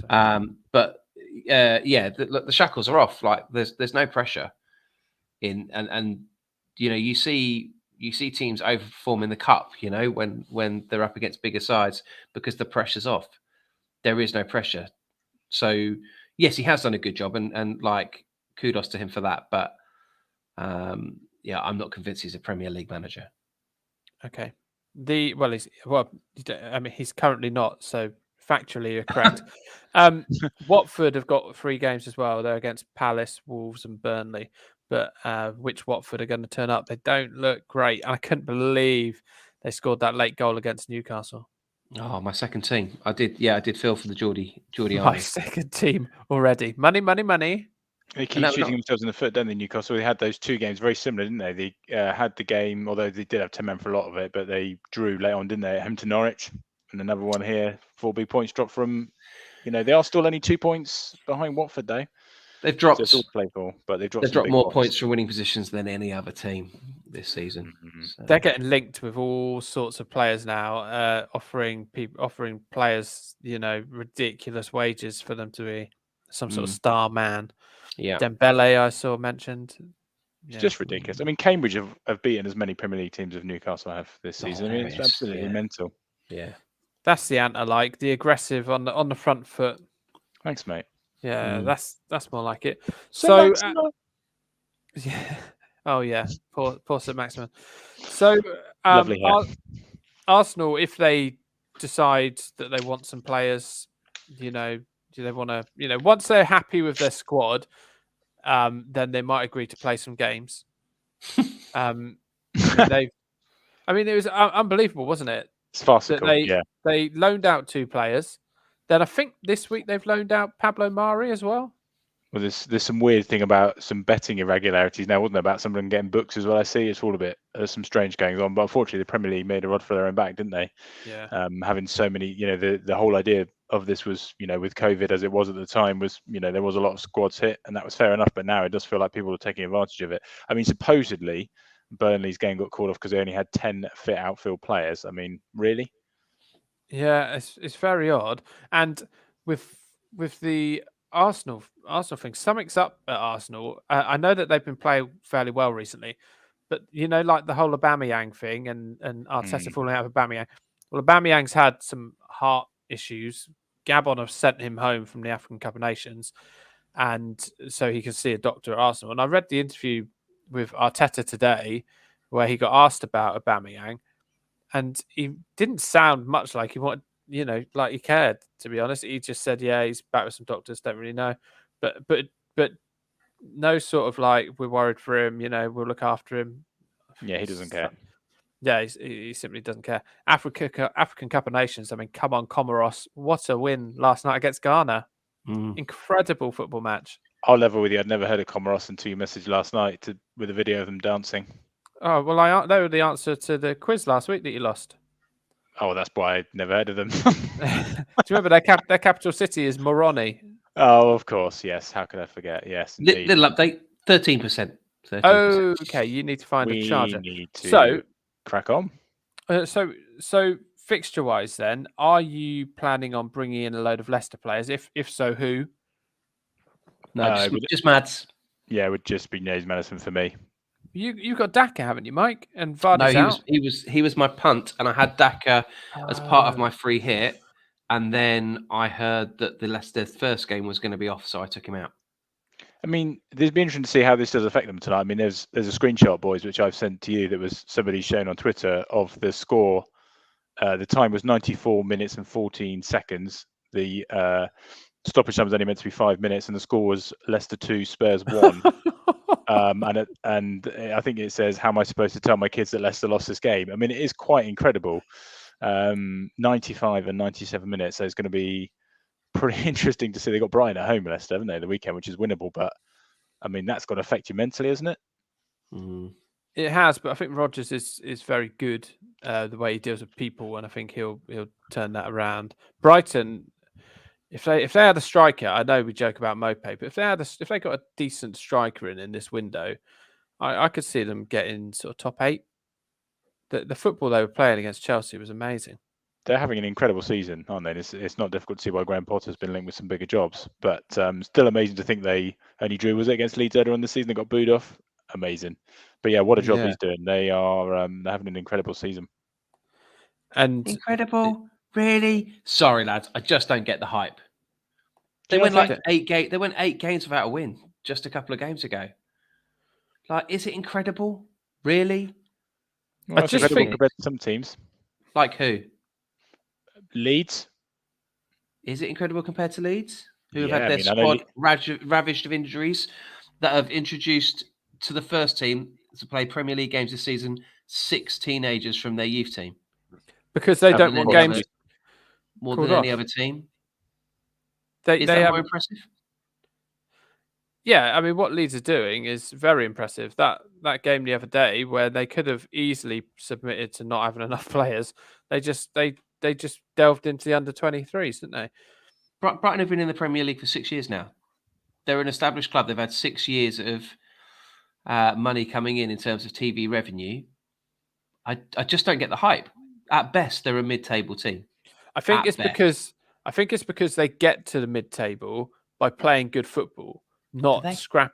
But the shackles are off. Like there's no pressure in, and you see teams overperform in the cup, when they're up against bigger sides because the pressure's off. There is no pressure. So yes, he has done a good job, and like kudos to him for that. But I'm not convinced he's a Premier League manager. Okay. He's currently not. So factually, you're correct. Watford have got 3 games as well. They're against Palace, Wolves, and Burnley. But which Watford are going to turn up? They don't look great. I couldn't believe they scored that late goal against Newcastle. Oh, my second team. I did feel for the Geordie My Army. second team already. Money. They keep shooting themselves in the foot, don't they, Newcastle? They had those 2 games very similar, didn't they? They had the game, although they did have 10 men for a lot of it, but they drew late on, didn't they? At home to Norwich. And another one here, 4 big points dropped from, they are still only 2 points behind Watford, though. They've dropped. So it's all playful, but they've dropped more points from winning positions than any other team this season. So. They're getting linked with all sorts of players now, offering players, ridiculous wages for them to be some sort of star man. Yeah, Dembele I saw mentioned. It's just ridiculous. I mean, Cambridge have beaten as many Premier League teams as Newcastle have this season. It's absolutely mental. Yeah, that's the ant I like, the aggressive on the front foot. Thanks, mate. Yeah, that's more like it. So, yeah. Oh yeah, poor St. Maximin. So, lovely Arsenal, if they decide that they want some players, do they want to, once they're happy with their squad, then they might agree to play some games. It was unbelievable, wasn't it? It's farcical. They loaned out 2 players. Then I think this week they've loaned out Pablo Mari as well. Well, there's some weird thing about some betting irregularities now, wasn't there? About someone getting books as well. I see it's all a bit. There's some strange goings on, but unfortunately, the Premier League made a rod for their own back, didn't they? Yeah. Having so many, the whole idea of this was, with COVID as it was at the time, was there was a lot of squads hit, and that was fair enough. But now it does feel like people are taking advantage of it. I mean, supposedly Burnley's game got called off because they only had 10 fit outfield players. I mean, really? Yeah, it's very odd. And with the Arsenal thing, something's up at Arsenal. I know that they've been playing fairly well recently, but like the whole Aubameyang thing and Arteta falling out of Aubameyang. Well, Aubameyang's had some heart issues. Gabon have sent him home from the African Cup of Nations, and so he can see a doctor at Arsenal. And I read the interview with Arteta today where he got asked about Aubameyang. And he didn't sound much like he wanted, like he cared, to be honest. He just said, yeah, he's back with some doctors, don't really know. But no sort of like, we're worried for him, we'll look after him. Yeah, he doesn't care. Yeah, he simply doesn't care. African Cup of Nations, I mean, come on, Comoros. What a win last night against Ghana. Incredible football match. I'll level with you. I'd never heard of Comoros until you messaged last night with a video of them dancing. Oh, well, they were the answer to the quiz last week that you lost. Oh, that's why I'd never heard of them. Do you remember their capital city is Moroni? Oh, of course, yes. How could I forget? Yes, indeed. Little update, 13%. Oh, okay. You need to find a charger. We need to crack on. So fixture-wise, then, are you planning on bringing in a load of Leicester players? If so, who? No, just Mads. Yeah, it would just be Nays Madison for me. You've got Daka, haven't you, Mike? And Vardy's out. He was my punt, and I had Daka as part of my free hit. And then I heard that the Leicester's first game was going to be off, so I took him out. I mean, there's been interesting to see how this does affect them tonight. I mean, there's a screenshot, boys, which I've sent to you that was somebody shown on Twitter of the score. The time was 94 minutes and 14 seconds. The stoppage time was only meant to be 5 minutes, and the score was Leicester 2, Spurs 1. And I think it says, how am I supposed to tell my kids that Leicester lost this game? I mean, it is quite incredible. 95 and 97 minutes. So it's going to be pretty interesting to see. They got Brighton at home, Leicester, haven't they, the weekend, which is winnable. But I mean, that's got to affect you mentally, isn't it? It has, but I think Rodgers is very good the way he deals with people, and I think he'll turn that around. Brighton, if they had a striker, I know we joke about Mopé, but if they got a decent striker in this window, I could see them getting sort of top 8. The football they were playing against Chelsea was amazing. They're having an incredible season, aren't they? It's not difficult to see why Graham Potter's been linked with some bigger jobs, but still amazing to think they only drew. Was it against Leeds earlier in the season? They got booed off. Amazing, but yeah, what a job he's doing. They are they're having an incredible season. And incredible, really. Sorry, lads, I just don't get the hype. They went like 8 games. They went 8 games without a win just a couple of games ago. Like, is it incredible? Really? Well, I just think compared to some teams. Like who? Leeds. Is it incredible compared to Leeds, who have had their squad ravished of injuries, that have introduced to the first team to play Premier League games this season 6 teenagers from their youth team? Because they don't want games more than any other team. Is that more impressive? Yeah, I mean, what Leeds are doing is very impressive. That game the other day, where they could have easily submitted to not having enough players, they just delved into the under-23s, didn't they? Brighton have been in the Premier League for 6 years now. They're an established club. They've had 6 years of money coming in terms of TV revenue. I just don't get the hype. At best, they're a mid-table team. I think it's because they get to the mid-table by playing good football. Not scrap.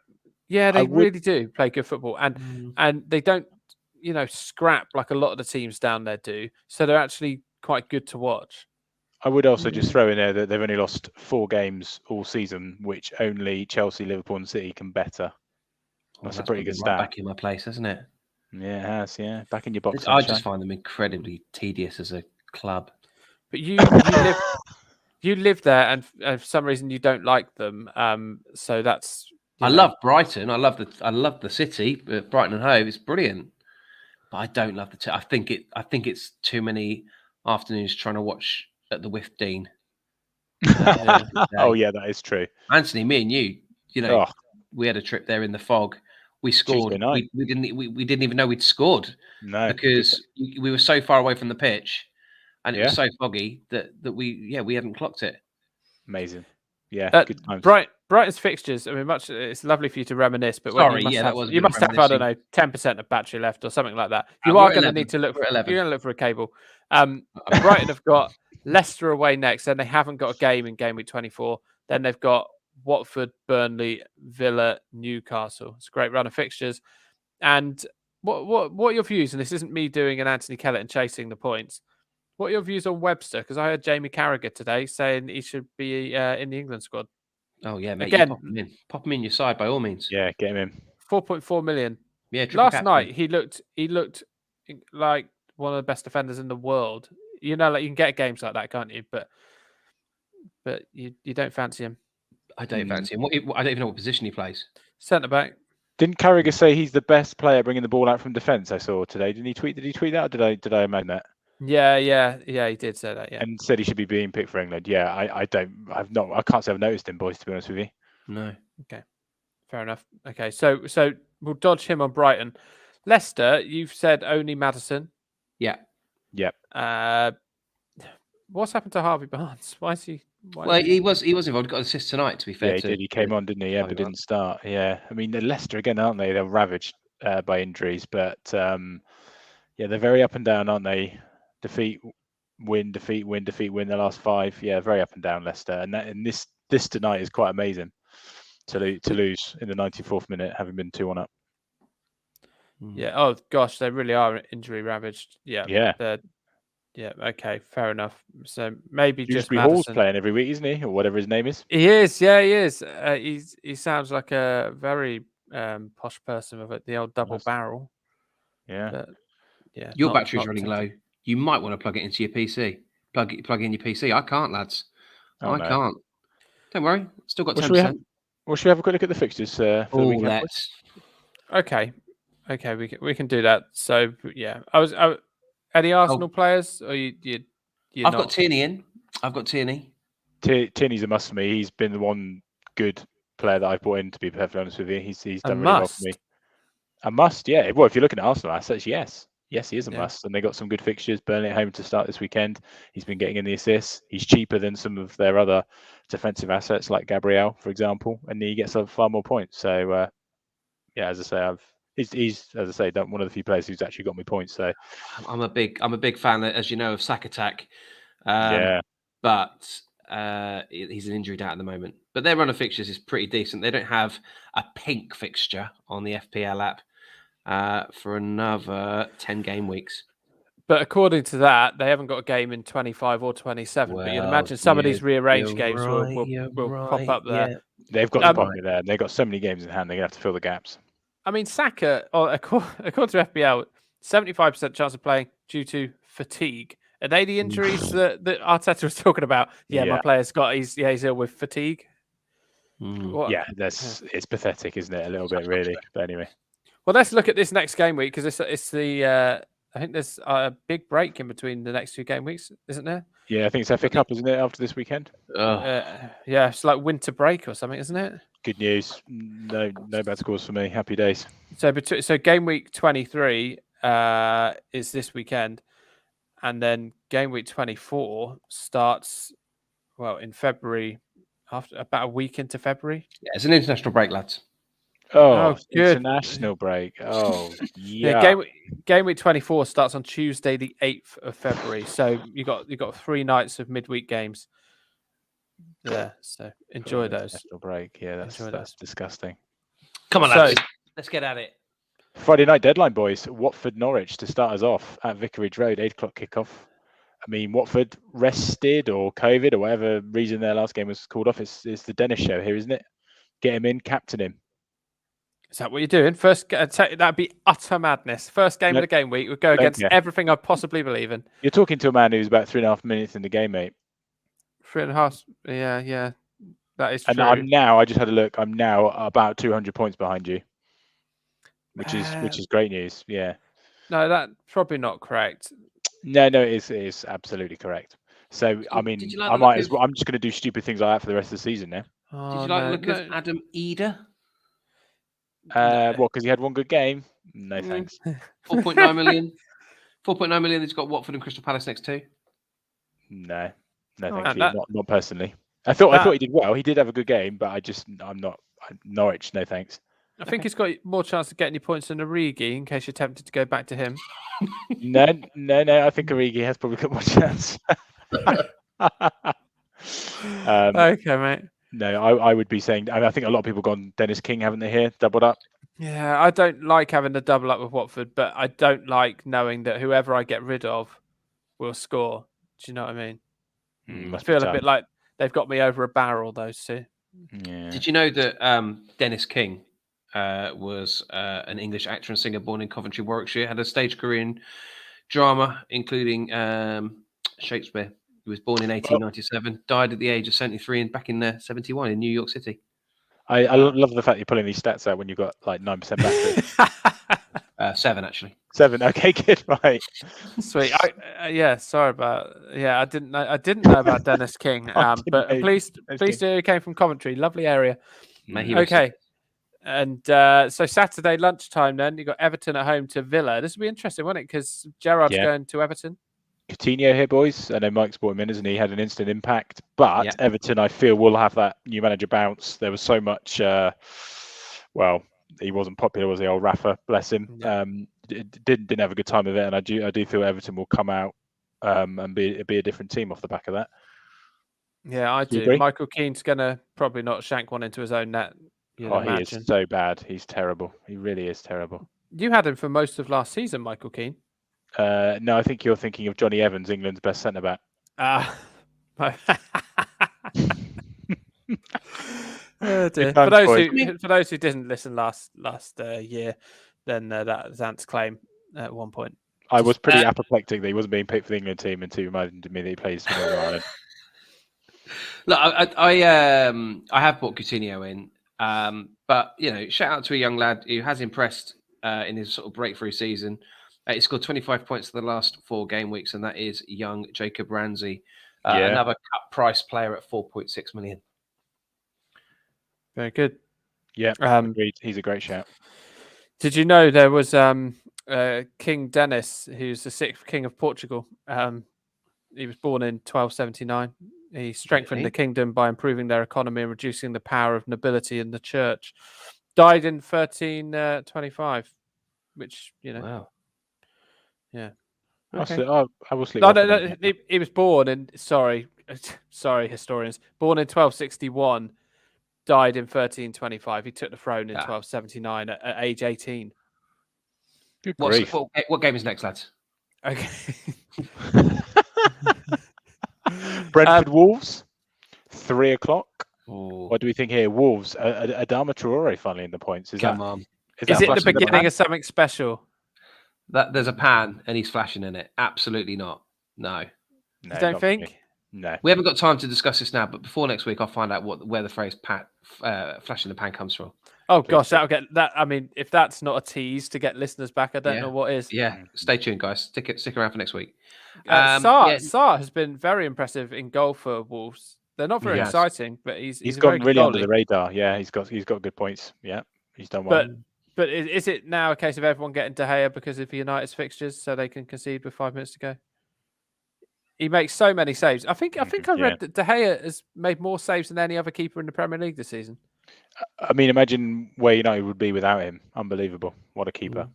Yeah, they really do play good football, and they don't, scrap like a lot of the teams down there do. So they're actually quite good to watch. I would also just throw in there that they've only lost 4 games all season, which only Chelsea, Liverpool, and City can better. That's a pretty good stat. Back in my place, hasn't it? Yeah, it has. Yeah, back in your box. I just find them incredibly tedious as a club. But you live there, and for some reason you don't like them. So that's. I love Brighton. I love the city. Brighton and Hove is brilliant, but I don't love the. I think it's too many afternoons trying to watch at the Whiff Dean. Oh yeah, that is true. Anthony, me and you, we had a trip there in the fog. We scored. We didn't even know we'd scored. No, because we were so far away from the pitch. And it was so foggy that we hadn't clocked it. Amazing. Yeah, good times. Brighton's fixtures. I mean, it's lovely for you to reminisce, but you must have I don't know 10% of battery left or something like that. You are going to need to look. You're going to look for a cable. Brighton have got Leicester away next, then they haven't got a game in game week 24. Then they've got Watford, Burnley, Villa, Newcastle. It's a great run of fixtures. And what are your views? And this isn't me doing an Anthony Kellett and chasing the points. What are your views on Webster? Because I heard Jamie Carragher today saying he should be in the England squad. Oh, yeah, mate. Again, pop him in your side by all means. Yeah, get him in. 4.4 million. Yeah, last night he looked like one of the best defenders in the world. Like you can get games like that, can't you? But you don't fancy him. I don't fancy him. I don't even know what position he plays. Centre back. Didn't Carragher say he's the best player bringing the ball out from defence? I saw today. Did he tweet that, or did I imagine that? Yeah, he did say that. Yeah, and said he should be being picked for England. Yeah, I can't say I've noticed him, boys. To be honest with you, No. okay, fair enough. Okay, so we'll dodge him on Brighton. Leicester, you've said only Maddison. Yeah. yep. What's happened to Harvey Barnes? Why is he? Well, he was involved. Got an assist tonight. To be fair, Yeah, he did. He came on, didn't he? Yeah, but didn't start. Yeah, I mean, Leicester again, aren't they? They're ravaged by injuries, but yeah, they're very up and down, aren't they? Defeat, win, defeat, win, defeat, win. The last 5, yeah, very up and down, Leicester. And this tonight is quite amazing to lose in the 94th minute, having been 2-1 up. Yeah. Oh gosh, they really are injury ravaged. Yeah. Yeah. Yeah. Okay. Fair enough. So maybe just Dewsbury Hall's Maddison. playing every week, isn't he, or whatever his name is? He is. Yeah, he is. He sounds like a very posh person with the old double barrel. Yeah. But, yeah. Your battery's running low. You might want to plug it into your PC. Plug in your PC. I can't, lads. I can't. Don't worry. Still got 10%. Well, should we have a quick look at the fixtures for the weekend? Let's. Okay. We can do that. So yeah, any Arsenal players? Or you I've got Tierney in. I've got Tierney. Tierney's a must for me. He's been the one good player that I've brought in. To be perfectly honest with you, he's done really well for me. A must, yeah. Well, if you're looking at Arsenal assets, yes, he is a must. And they got some good fixtures. Burnley at home to start this weekend. He's been getting in the assists. He's cheaper than some of their other defensive assets, like Gabriel, for example, and he gets far more points. So yeah, as I say, he's as I say, one of the few players who's actually got me points. So I'm a big fan, as you know, of Sack Attack. Yeah, but he's an injury out at the moment. But their run of fixtures is pretty decent. They don't have a pink fixture on the FPL app for another 10 game weeks. But according to that, they haven't got a game in 25 or 27. But you'd imagine some of these rearranged games will pop up there. Yeah. They've got the pocket there. They've got so many games in hand. They're going to have to fill the gaps. I mean, Saka, according to FPL, 75% chance of playing due to fatigue. Are they the injuries that Arteta was talking about? Yeah, my player's he's ill with fatigue. Yeah, it's pathetic, isn't it? A little bit, really. But anyway. Well, let's look at this next game week because it's the I think there's a big break in between the next 2 game weeks, isn't there? Yeah, I think it's FA Cup, isn't it, after this weekend? Yeah, it's like winter break or something, isn't it? Good news. No bad scores for me. Happy days. So game week 23 is this weekend, and then game week 24 starts in February, after about a week into February. Yeah, it's an international break, lads. Oh, international break. Oh, yeah. Game week 24 starts on Tuesday, the 8th of February. So you got 3 nights of midweek games there. So enjoy those. International break. Yeah, that's disgusting. Come on, lads. Let's get at it. Friday night deadline, boys. Watford Norwich to start us off at Vicarage Road, 8:00 kickoff. I mean, Watford rested or COVID or whatever reason their last game was called off. It's the Dennis show here, isn't it? Get him in, captain him. Is that what you're doing? That'd be utter madness. First game of the game week would go against everything I possibly believe in. You're talking to a man who's about 3.5 minutes in the game, mate. 3.5. Yeah. That is true. And I just had a look. I'm now about 200 points behind you, which is great news. Yeah. No, that's probably not correct. No, it is absolutely correct. So I mean, I'm just going to do stupid things like that for the rest of the season now. Did you like the look of Adam Eder? Because he had one good game? No, thanks. 4.9 million. 4.9 million. He's got Watford and Crystal Palace next to. No, thank you. Not personally. I thought he did well. He did have a good game, but I'm not Norwich. No, thanks. I think he's got more chance of getting your points than Origi, in case you're tempted to go back to him. No. I think Origi has probably got more chance. Okay, mate. No, I would be saying. I think a lot of people gone Dennis King, haven't they? Here, doubled up. Yeah, I don't like having the double up with Watford, but I don't like knowing that whoever I get rid of will score. Do you know what I mean? I feel a bit like they've got me over a barrel, those two. Yeah. Did you know that Dennis King was an English actor and singer born in Coventry, Warwickshire? Had a stage career in drama, including Shakespeare. He was born in 1897, died at the age of 73 and back in 71 in New York City. I love the fact you're pulling these stats out when you've got like 9% battery. 7, actually. 7. Okay, good. Right. Sweet. Sorry about. Yeah, I didn't know about Dennis King. But please do. He came from Coventry, lovely area. Okay. And so Saturday lunchtime, then you got Everton at home to Villa. This will be interesting, won't it? Because Gerrard's going to Everton. Coutinho here, boys. I know Mike's brought him in, isn't he? He had an instant impact. But Everton, I feel, will have that new manager bounce. There was so much. He wasn't popular, was he? Old Rafa, bless him. Yeah. Didn't have a good time of it, and I do feel Everton will come out and be a different team off the back of that. Yeah, I do. Michael Keane's gonna probably not shank one into his own net. He is so bad. He's terrible. He really is terrible. You had him for most of last season, Michael Keane. No, I think you're thinking of Johnny Evans, England's best centre back. Oh dear. For those who didn't listen last year, then that's Ant's claim at one point. I was pretty apoplectic that he wasn't being picked for the England team until you reminded me that he plays for Northern Ireland. Look, I have brought Coutinho in, but shout out to a young lad who has impressed in his sort of breakthrough season. He scored 25 points in the last 4 game weeks, and that is young Jacob Ramsey, another cut price player at 4.6 million. Very good. Yeah, agreed. He's a great shout. Did you know there was King Dennis, who's the 6th king of Portugal? He was born in 1279. He strengthened the kingdom by improving their economy and reducing the power of nobility in the church. Died in 1325, which, Wow. Yeah. Okay. I will sleep. No, he was born in, sorry, historians, born in 1261, died in 1325. He took the throne in 1279 at age 18. What game is next, lads? Okay. Brentford Wolves, 3:00. Oh. What do we think here? Wolves, Adama Traore finally in the points. Is it the beginning of something special? That there's a pan and he's flashing in it. Absolutely not. No. You don't think? No. We haven't got time to discuss this now, but before next week, I'll find out where the phrase "flashing the pan" comes from. Oh gosh, that'll get that. I mean, if that's not a tease to get listeners back, I don't know what is. Yeah, stay tuned, guys. Stick around for next week. Sarr has been very impressive in goal for Wolves. They're not very exciting, but he's gone really under the radar. Yeah, he's got good points. Yeah, he's done well. But is it now a case of everyone getting De Gea because of United's fixtures so they can concede with 5 minutes to go? He makes so many saves. I think I read that De Gea has made more saves than any other keeper in the Premier League this season. I mean, imagine where United would be without him. Unbelievable. What a keeper.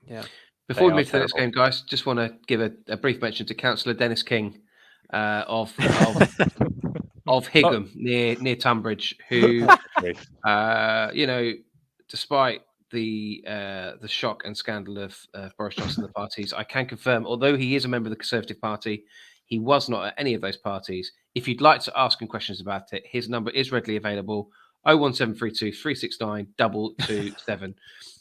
Yeah. Before we move to the next game, guys, just want to give a brief mention to Councillor Dennis King of Higham near Tunbridge, who, despite the shock and scandal of Boris Johnson and the parties, I can confirm, although he is a member of the Conservative Party, he was not at any of those parties. If you'd like to ask him questions about it, his number is readily available, 01732 369 227.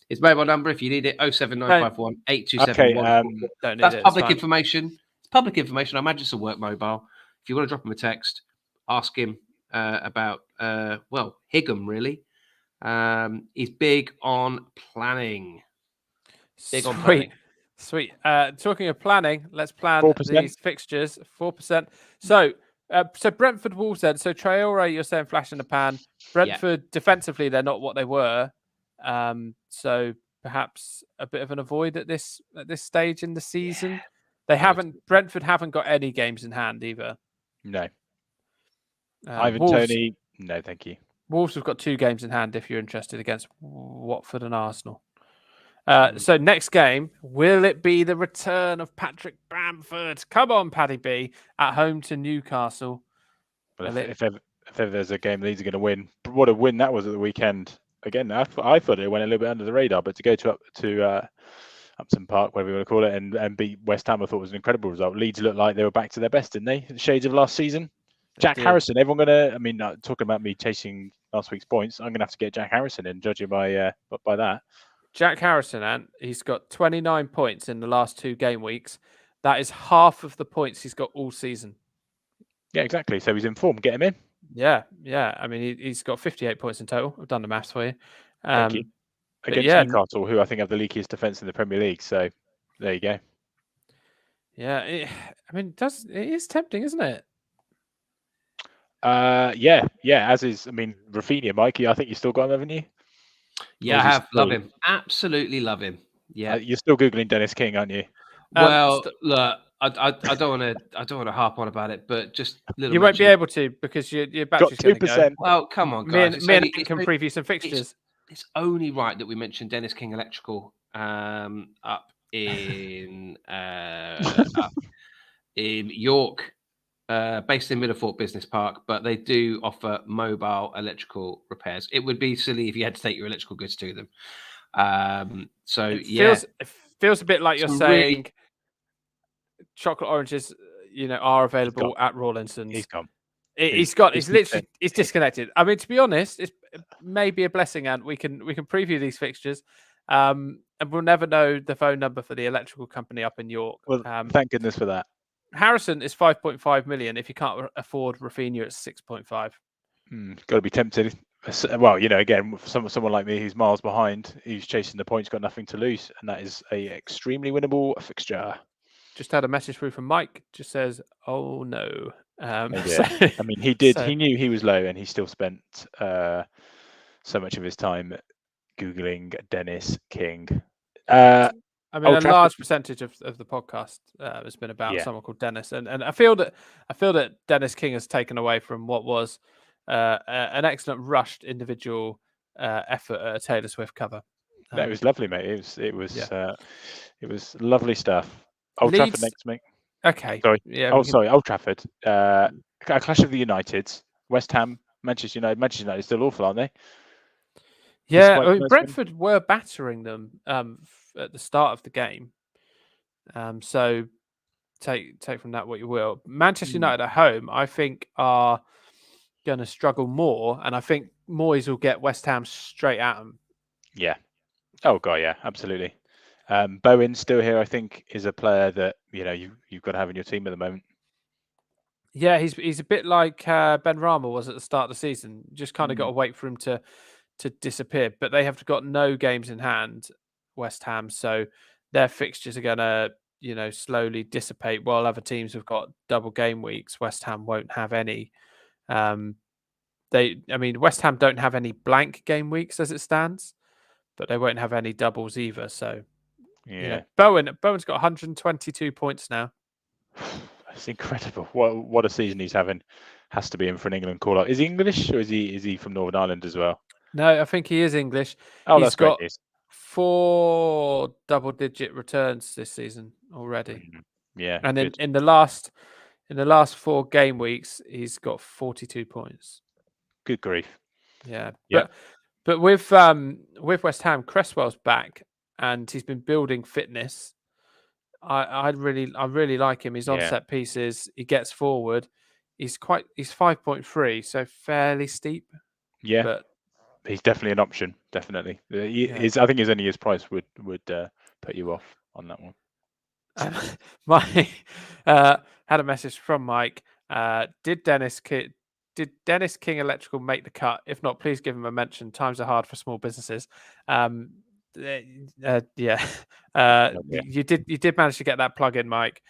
His mobile number, if you need it, 07951 827. That's public information. It's public information. I imagine it's a work mobile. If you want to drop him a text, ask him about, Higham, really. He's big on planning. Sweet. Talking of planning, let's plan 4%. These fixtures. 4%. So Brentford Wolves then. So Traore, you're saying flash in the pan. Brentford defensively, they're not what they were. So perhaps a bit of an avoid at this stage in the season. Brentford haven't got any games in hand either. No. Ivan Toney, no, thank you. Wolves have got 2 games in hand if you're interested against Watford and Arsenal. So next game, will it be the return of Patrick Bamford? Come on, Paddy B, at home to Newcastle. But if ever there's a game Leeds are going to win, what a win that was at the weekend. Again, I thought it went a little bit under the radar, but to go to Upton Park, whatever you want to call it, and beat West Ham, I thought was an incredible result. Leeds looked like they were back to their best, didn't they? The shades of last season. Jack Harrison, talking about me chasing last week's points, I'm going to have to get Jack Harrison in, judging by that. Jack Harrison, he's got 29 points in the last 2 game weeks. That is half of the points he's got all season. Yeah, exactly. So he's in form. Get him in. Yeah. I mean, he's got 58 points in total. I've done the maths for you. Thank you. Against Newcastle, who I think have the leakiest defence in the Premier League. So there you go. Yeah, it is tempting, isn't it? Yeah. As is, Rafinha, Mikey. I think you still got him, haven't you? Yeah, I have. Love him. Absolutely love him. Yeah. You're still googling Dennis King, aren't you? Well, look, I don't want to harp on about it, but just little. You won't be able to because your battery's going to go. Well, come on, guys. Me and Ian can preview some fixtures. It's only right that we mention Dennis King Electrical up in York, based in Middlefort Business Park, but they do offer mobile electrical repairs. It would be silly if you had to take your electrical goods to them. It feels a bit like you're saying chocolate oranges, are available at Rawlinson's. He's gone. He's disconnected. I mean, to be honest, it's maybe a blessing, and we can preview these fixtures. And we'll never know the phone number for the electrical company up in York. Well, thank goodness for that. Harrison is 5.5 million. If you can't afford Rafinha, it's 6.5. Got to be tempted. Well, again, for someone like me who's miles behind, who's chasing the points, got nothing to lose, and that is a extremely winnable fixture. Just had a message through from Mike. Just says, "Oh no." He did. He knew he was low, and he still spent so much of his time googling Dennis King. A large percentage of the podcast has been about someone called Dennis, and I feel that Dennis King has taken away from what was an excellent rushed individual effort at a Taylor Swift cover. That was lovely, mate. It was lovely stuff. Old Trafford next, mate. Okay. Sorry. Yeah. Sorry. Old Trafford. A clash of the Uniteds. West Ham, Manchester United. Manchester United still awful, aren't they? Yeah, Brentford were battering them at the start of the game. So take from that what you will. Manchester United at home, I think, are going to struggle more, and I think Moyes will get West Ham straight at them. Yeah. Oh god, yeah, absolutely. Bowen still here, I think, is a player that you've got to have in your team at the moment. Yeah, he's a bit like Ben Rama was at the start of the season. Just kind of got to wait for him to disappear. But they have got no games in hand, West Ham, so their fixtures are going to slowly dissipate. While other teams have got double game weeks, West Ham won't have any. West Ham don't have any blank game weeks as it stands, but they won't have any doubles either. So. Yeah, Bowen's got 122 points now. That's incredible. What a season he's having. Has to be in for an England call up. Is he English or is he from Northern Ireland as well? No, I think he is English. Oh, that's great news. 4 double-digit returns this season already. Yeah, and in the last 4 game weeks, he's got 42 points. Good grief. Yeah. But with West Ham, Cresswell's back. And he's been building fitness. I really like him. He's on set pieces. He gets forward. He's 5.3, so fairly steep. Yeah, but he's definitely an option. Definitely, I think only his price would put you off on that one. Had a message from Mike. Did Dennis King Electrical make the cut? If not, please give him a mention. Times are hard for small businesses. You did manage to get that plug in, Mike.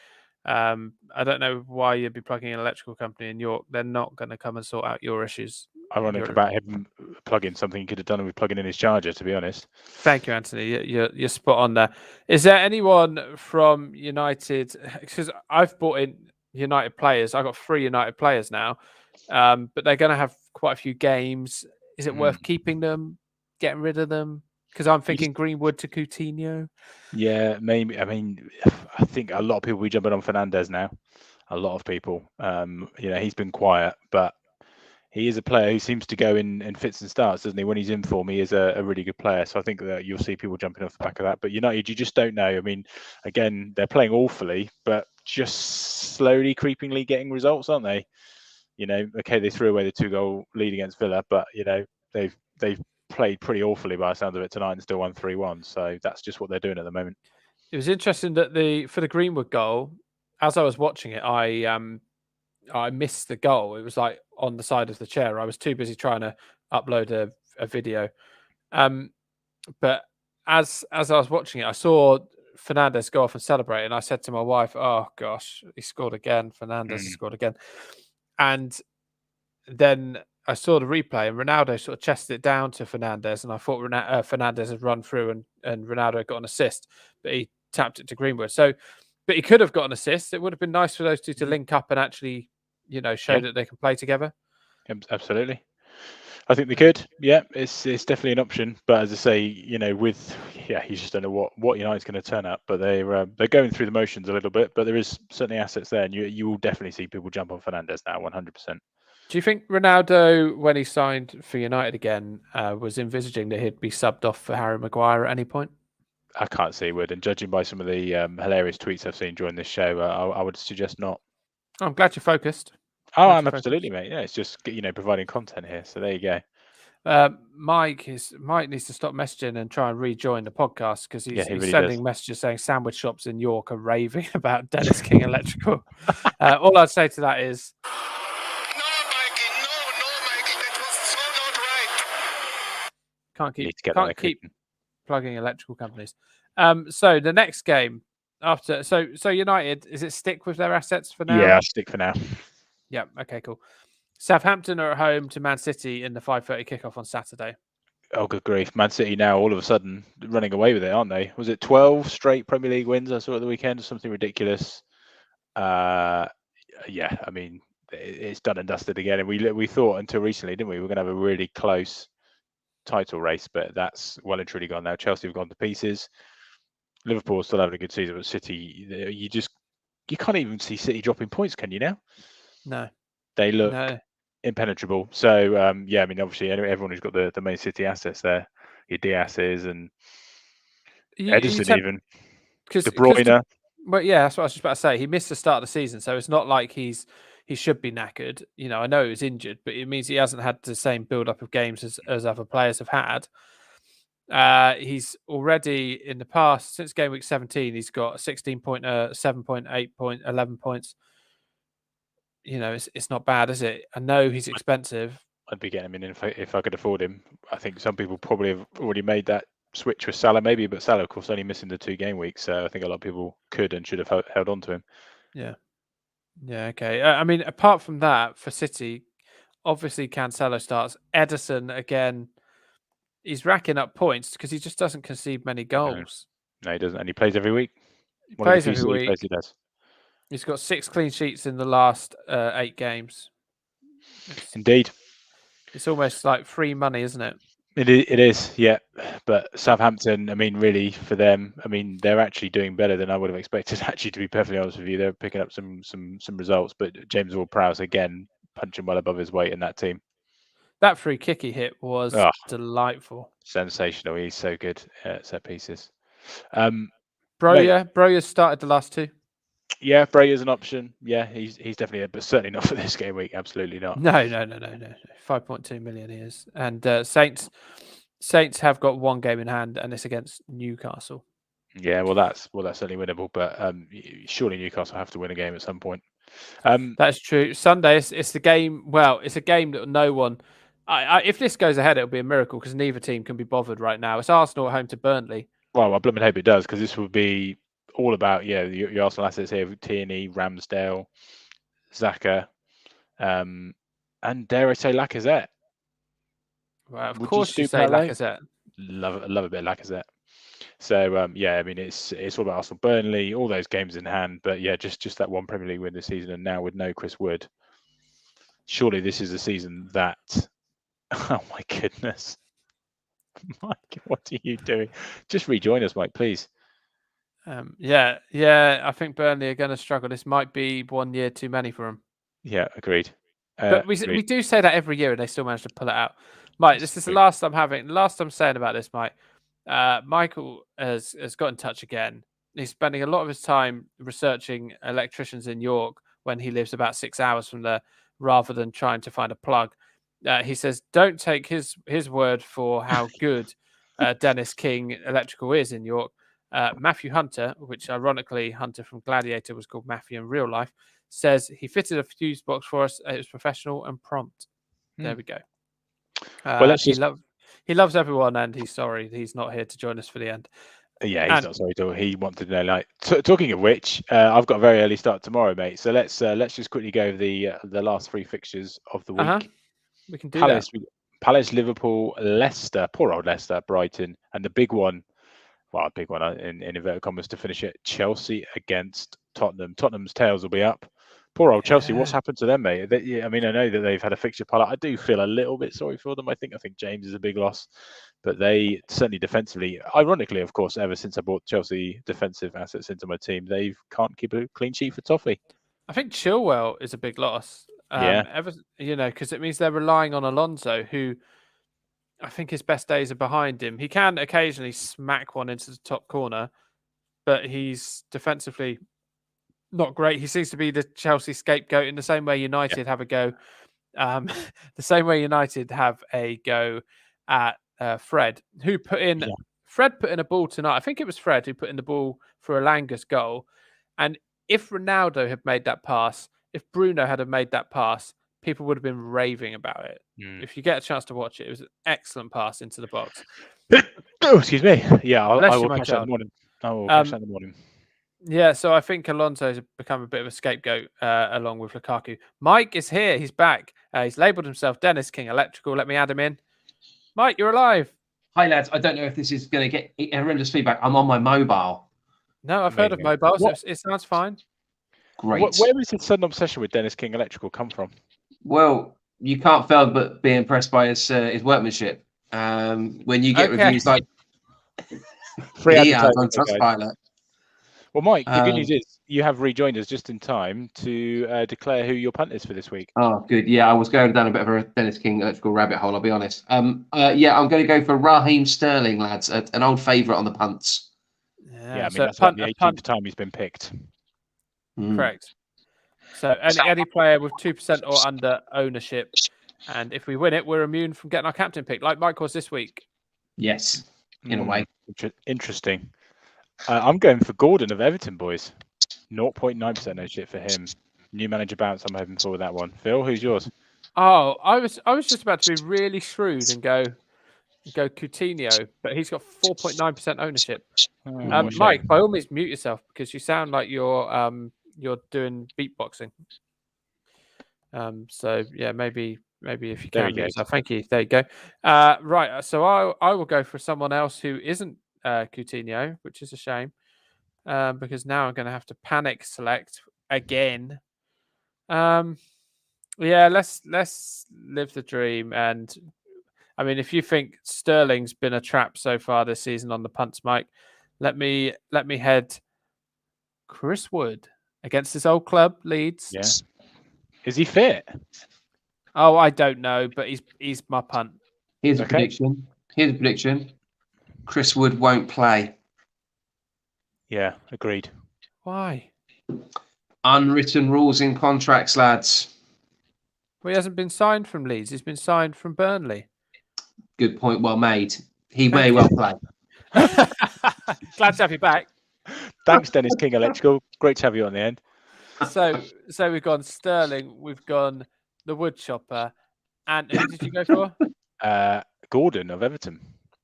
I don't know why you'd be plugging an electrical company in York. They're not going to come and sort out your issues. Ironic about him plugging something he could have done with plugging in his charger, to be honest. Thank you, Anthony. You're spot on there. Is there anyone from United? Because I've bought in United players. I've got 3 United players now, but they're going to have quite a few games. Is it worth keeping them, getting rid of them? Because I'm thinking Greenwood to Coutinho. Yeah, maybe. I mean, I think a lot of people will be jumping on Fernandes now. A lot of people. He's been quiet, but he is a player who seems to go in fits and starts, doesn't he? When he's in form, he is a really good player. So I think that you'll see people jumping off the back of that. But United, you just don't know. I mean, again, they're playing awfully, but just slowly, creepingly getting results, aren't they? Okay, they threw away the 2-goal lead against Villa, but they've played pretty awfully by the sound of it tonight and still won 3-1. So that's just what they're doing at the moment. It was interesting that for the Greenwood goal, as I was watching it, I missed the goal. It was like on the side of the chair. I was too busy trying to upload a video. But as I was watching it, I saw Fernandes go off and celebrate, and I said to my wife, "Oh gosh, he scored again. Fernandes has scored again." And then I saw the replay, and Ronaldo sort of chested it down to Fernandes, and I thought Fernandes had run through and Ronaldo had got an assist, but he tapped it to Greenwood. So, but he could have got an assist. It would have been nice for those two to link up and actually, show that they can play together. Absolutely. I think they could. Yeah, it's definitely an option. But as I say, you just don't know what United's going to turn up. But they're going through the motions a little bit. But there is certainly assets there, and you will definitely see people jump on Fernandes now, 100%. Do you think Ronaldo, when he signed for United again, was envisaging that he'd be subbed off for Harry Maguire at any point? I can't see he would. And judging by some of the hilarious tweets I've seen during this show, I would suggest not. I'm glad you're focused. Oh, I'm absolutely, mate. Yeah, it's just providing content here. So there you go. Mike needs to stop messaging and try and rejoin the podcast because he's really sending messages saying sandwich shops in York are raving about Dennis King Electrical. All I'd say to that is, no, Mikey, that was so not can't right. keep plugging electrical companies. So the next game after, so United, is it stick with their assets for now? Yeah, I'll stick for now. Yeah. Okay. Cool. Southampton are at home to Man City in the 5:30 kickoff on Saturday. Oh, good grief! Man City now all of a sudden running away with it, aren't they? Was it 12 straight Premier League wins I saw at the weekend, or something ridiculous? Yeah, I mean it's done and dusted again. And we thought until recently, didn't we? We were going to have a really close title race, but that's well and truly gone now. Chelsea have gone to pieces. Liverpool still having a good season, but City, you can't even see City dropping points, can you now? No, they look impenetrable. So I mean, obviously, everyone who's got the Man City assets there, your Diaz's and Ederson, even De Bruyne. Well, yeah, that's what I was just about to say. He missed the start of the season, so it's not like he should be knackered. I know he was injured, but it means he hasn't had the same build-up of games as other players have had. He's already in the past, since game week 17, he's got 16 point, 7.8 point, 11 points. It's not bad, is it? I know he's expensive. I'd be getting him in if I could afford him. I think some people probably have already made that switch with Salah, maybe, but Salah, of course, only missing the 2 game weeks. So I think a lot of people could and should have held on to him. Yeah. Yeah, okay. I mean, apart from that, for City, obviously Cancelo starts. Ederson, again, he's racking up points because he just doesn't concede many goals. No, he doesn't. And he plays every week. He plays every week. He does. He's got 6 clean sheets in the last 8 games. Indeed. It's almost like free money, isn't it? It is, yeah. But Southampton, I mean, really, for them, I mean, they're actually doing better than I would have expected, actually, to be perfectly honest with you. They're picking up some results, but James Ward-Prowse, again, punching well above his weight in that team. That free kick he hit was delightful. Sensational. He's so good at set pieces. Broja started the last 2. Yeah, Broja's an option. Yeah, he's definitely, but certainly not for this game week. Absolutely not. No. 5.2 million he is. And Saints have got 1 game in hand, and it's against Newcastle. Yeah, well, that's certainly winnable, but surely Newcastle have to win a game at some point. That's true. Sunday, it's the game. Well, it's a game that no one. If this goes ahead, it'll be a miracle because neither team can be bothered right now. It's Arsenal at home to Burnley. Well, I blooming hope it does, because this will be all about your Arsenal assets here: Tierney, Ramsdale, Xhaka, and dare I say Lacazette. Well, of course you say Lacazette. Love a bit of Lacazette. So I mean, it's all about Arsenal, Burnley, all those games in hand. But yeah, just that 1 Premier League win this season, and now with no Chris Wood, surely this is the season that. Oh my goodness, Mike, what are you doing? Just rejoin us, Mike, please. Yeah. I think Burnley are going to struggle. This might be 1 year too many for them. Yeah, agreed. But we do say that every year, and they still manage to pull it out. Mike, this is the last I'm saying about this, Mike. Michael has got in touch again. He's spending a lot of his time researching electricians in York when he lives about 6 hours from there, rather than trying to find a plug. He says, don't take his word for how good Dennis King Electrical is in York. Matthew Hunter, which ironically Hunter from Gladiator was called Matthew in real life, says he fitted a fuse box for us. It was professional and prompt. There we go. Well, he loves everyone, and he's sorry he's not here to join us for the end. Yeah, he's not sorry at all. He wanted to know. Like talking of which, I've got a very early start tomorrow, mate. So let's just quickly go over the last 3 fixtures of the week. We can do that. Palace, Liverpool, Leicester, poor old Leicester, Brighton, and the big one. Well, a big one in inverted commas to finish it. Chelsea against Tottenham. Tottenham's tails will be up. Poor old Chelsea. What's happened to them, mate? I mean, I know that they've had a fixture pile. I do feel a little bit sorry for them. I think James is a big loss, but they certainly defensively, ironically, of course, ever since I brought Chelsea defensive assets into my team, they can't keep a clean sheet for Toffee. I think Chilwell is a big loss. Because it means they're relying on Alonso, who I think his best days are behind him. He can occasionally smack one into the top corner, but he's defensively not great. He seems to be the Chelsea scapegoat in the same way United have a go. The same way United have a go at Fred, who put in. Yeah. Fred put in a ball tonight. I think it was Fred who put in the ball for Elanga's goal. And if Ronaldo had made that pass, if Bruno had made that pass, people would have been raving about it. If you get a chance to watch it, it was an excellent pass into the box. Oh, excuse me. Yeah, I will catch that in the morning. I will catch that in the morning. Yeah, so I think Alonso's become a bit of a scapegoat along with Lukaku. Mike is here. He's back. He's labelled himself Dennis King Electrical. Let me add him in. Mike, you're alive. Hi, lads. I don't know if this is going to get horrendous feedback. I'm on my mobile. No, I've heard of mobiles. It sounds fine. Great. Where is his sudden obsession with Dennis King Electrical come from? Well, you can't fail but be impressed by his workmanship. When you get reviews like free on Trustpilot. Well, Mike, the good news is you have rejoined us just in time to declare who your punt is for this week. Oh, good. Yeah, I was going down a bit of a Dennis King Electrical rabbit hole, I'll be honest. I'm going to go for Raheem Sterling, lads, an old favourite on the punts. Yeah, I mean, that's like the 18th time he's been picked. Correct. So any player with 2% or under ownership, and if we win it, we're immune from getting our captain pick, like Mike was this week. Yes, in a way. Interesting. I'm going for Gordon of Everton, boys. 0.9% ownership for him. New manager bounce. I'm hoping for with that one. Phil, who's yours? Oh, I was just about to be really shrewd and go Coutinho, but he's got 4.9% ownership. Mike, by all means, mute yourself because you sound like you're doing beatboxing. So yeah, maybe if you can. Thank you. There you go. Right. So I will go for someone else who isn't Coutinho, which is a shame, because now I'm going to have to panic select again. Yeah, let's live the dream. And I mean, if you think Sterling's been a trap so far this season on the punts, Mike, let me head Chris Wood against his old club, Leeds. Yeah. Is he fit? Oh, I don't know, but he's my punt. Here's a prediction. Chris Wood won't play. Yeah, agreed. Why? Unwritten rules in contracts, lads. Well, he hasn't been signed from Leeds. He's been signed from Burnley. Good point. Well made. He may well play. Glad to have you back. Thanks, Dennis King Electrical. Great to have you on the end. So we've gone Sterling, we've gone the wood chopper, and who did you go for? Gordon of Everton.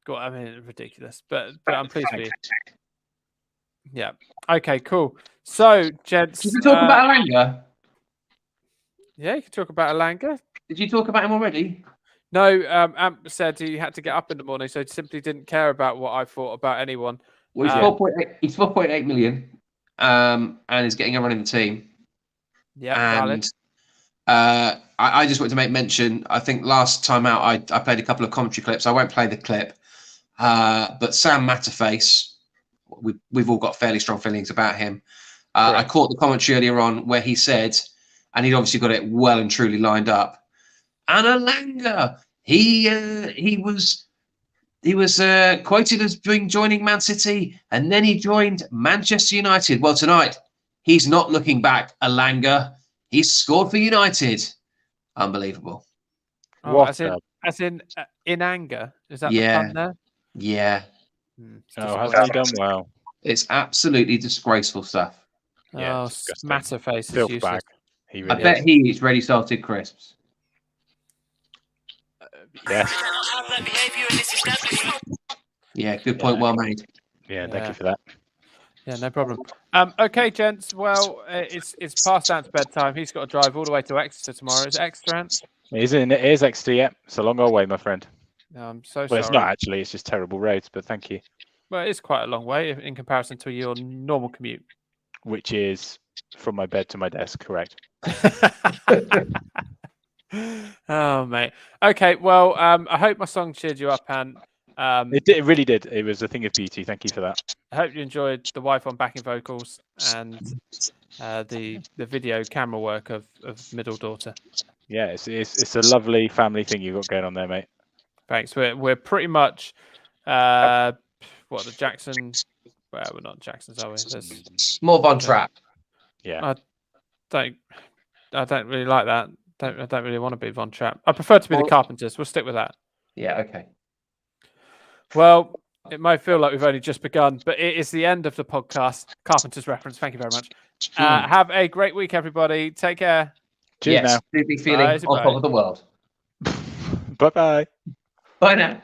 I mean, ridiculous, but I'm pleased with you. Yeah. Okay. Cool. So, gents, did you talk about Elanga? Yeah, you can talk about Elanga. Did you talk about him already? No. Amp said he had to get up in the morning, so he simply didn't care about what I thought about anyone. Well, he's 4.8 million, and he's getting a run in the team. Yeah, valid. I just wanted to make mention. I think last time out, I played a couple of commentary clips. I won't play the clip, but Sam Matterface, we've all got fairly strong feelings about him. I caught the commentary earlier on where he said, and he'd obviously got it well and truly lined up. And Elanga, he was quoted as joining Man City, and then he joined Manchester United. Well, tonight he's not looking back. Elanga, he's scored for United. Unbelievable. Oh, as in anger. Is that the pun there? Yeah. Hasn't he done well? It's absolutely disgraceful stuff. Yeah, Matterface is useless. Back. I bet he eats ready salted crisps. Yes. Yeah, good point. Well made. Yeah, thank you for that. Yeah, no problem. Okay, gents. Well, it's past Ant's bedtime. He's got to drive all the way to Exeter tomorrow. Is it Exeter, Ant? It is Exeter, yeah. It's a long old way, my friend. I'm so sorry. Well, it's not actually. It's just terrible roads, but thank you. Well, it is quite a long way in comparison to your normal commute. Which is from my bed to my desk, correct? Oh, mate. Okay, well, I hope my song cheered you up, Ant. It really did. It was a thing of beauty. Thank you for that. I hope you enjoyed the wife on backing vocals and the video camera work of middle daughter. Yeah, it's a lovely family thing you've got going on there, mate. Thanks. We're pretty much the Jackson. Well, we're not Jacksons, are we? There's more Von Trapp. Yeah. I don't really like that. I don't really want to be Von Trapp. I prefer to be the Carpenters. We'll stick with that. Yeah. Okay. Well, it might feel like we've only just begun, but it is the end of the podcast. Carpenters reference. Thank you very much. Have a great week, everybody. Take care. Cheers now. Do be feeling on top of the world. Bye-bye. Bye now.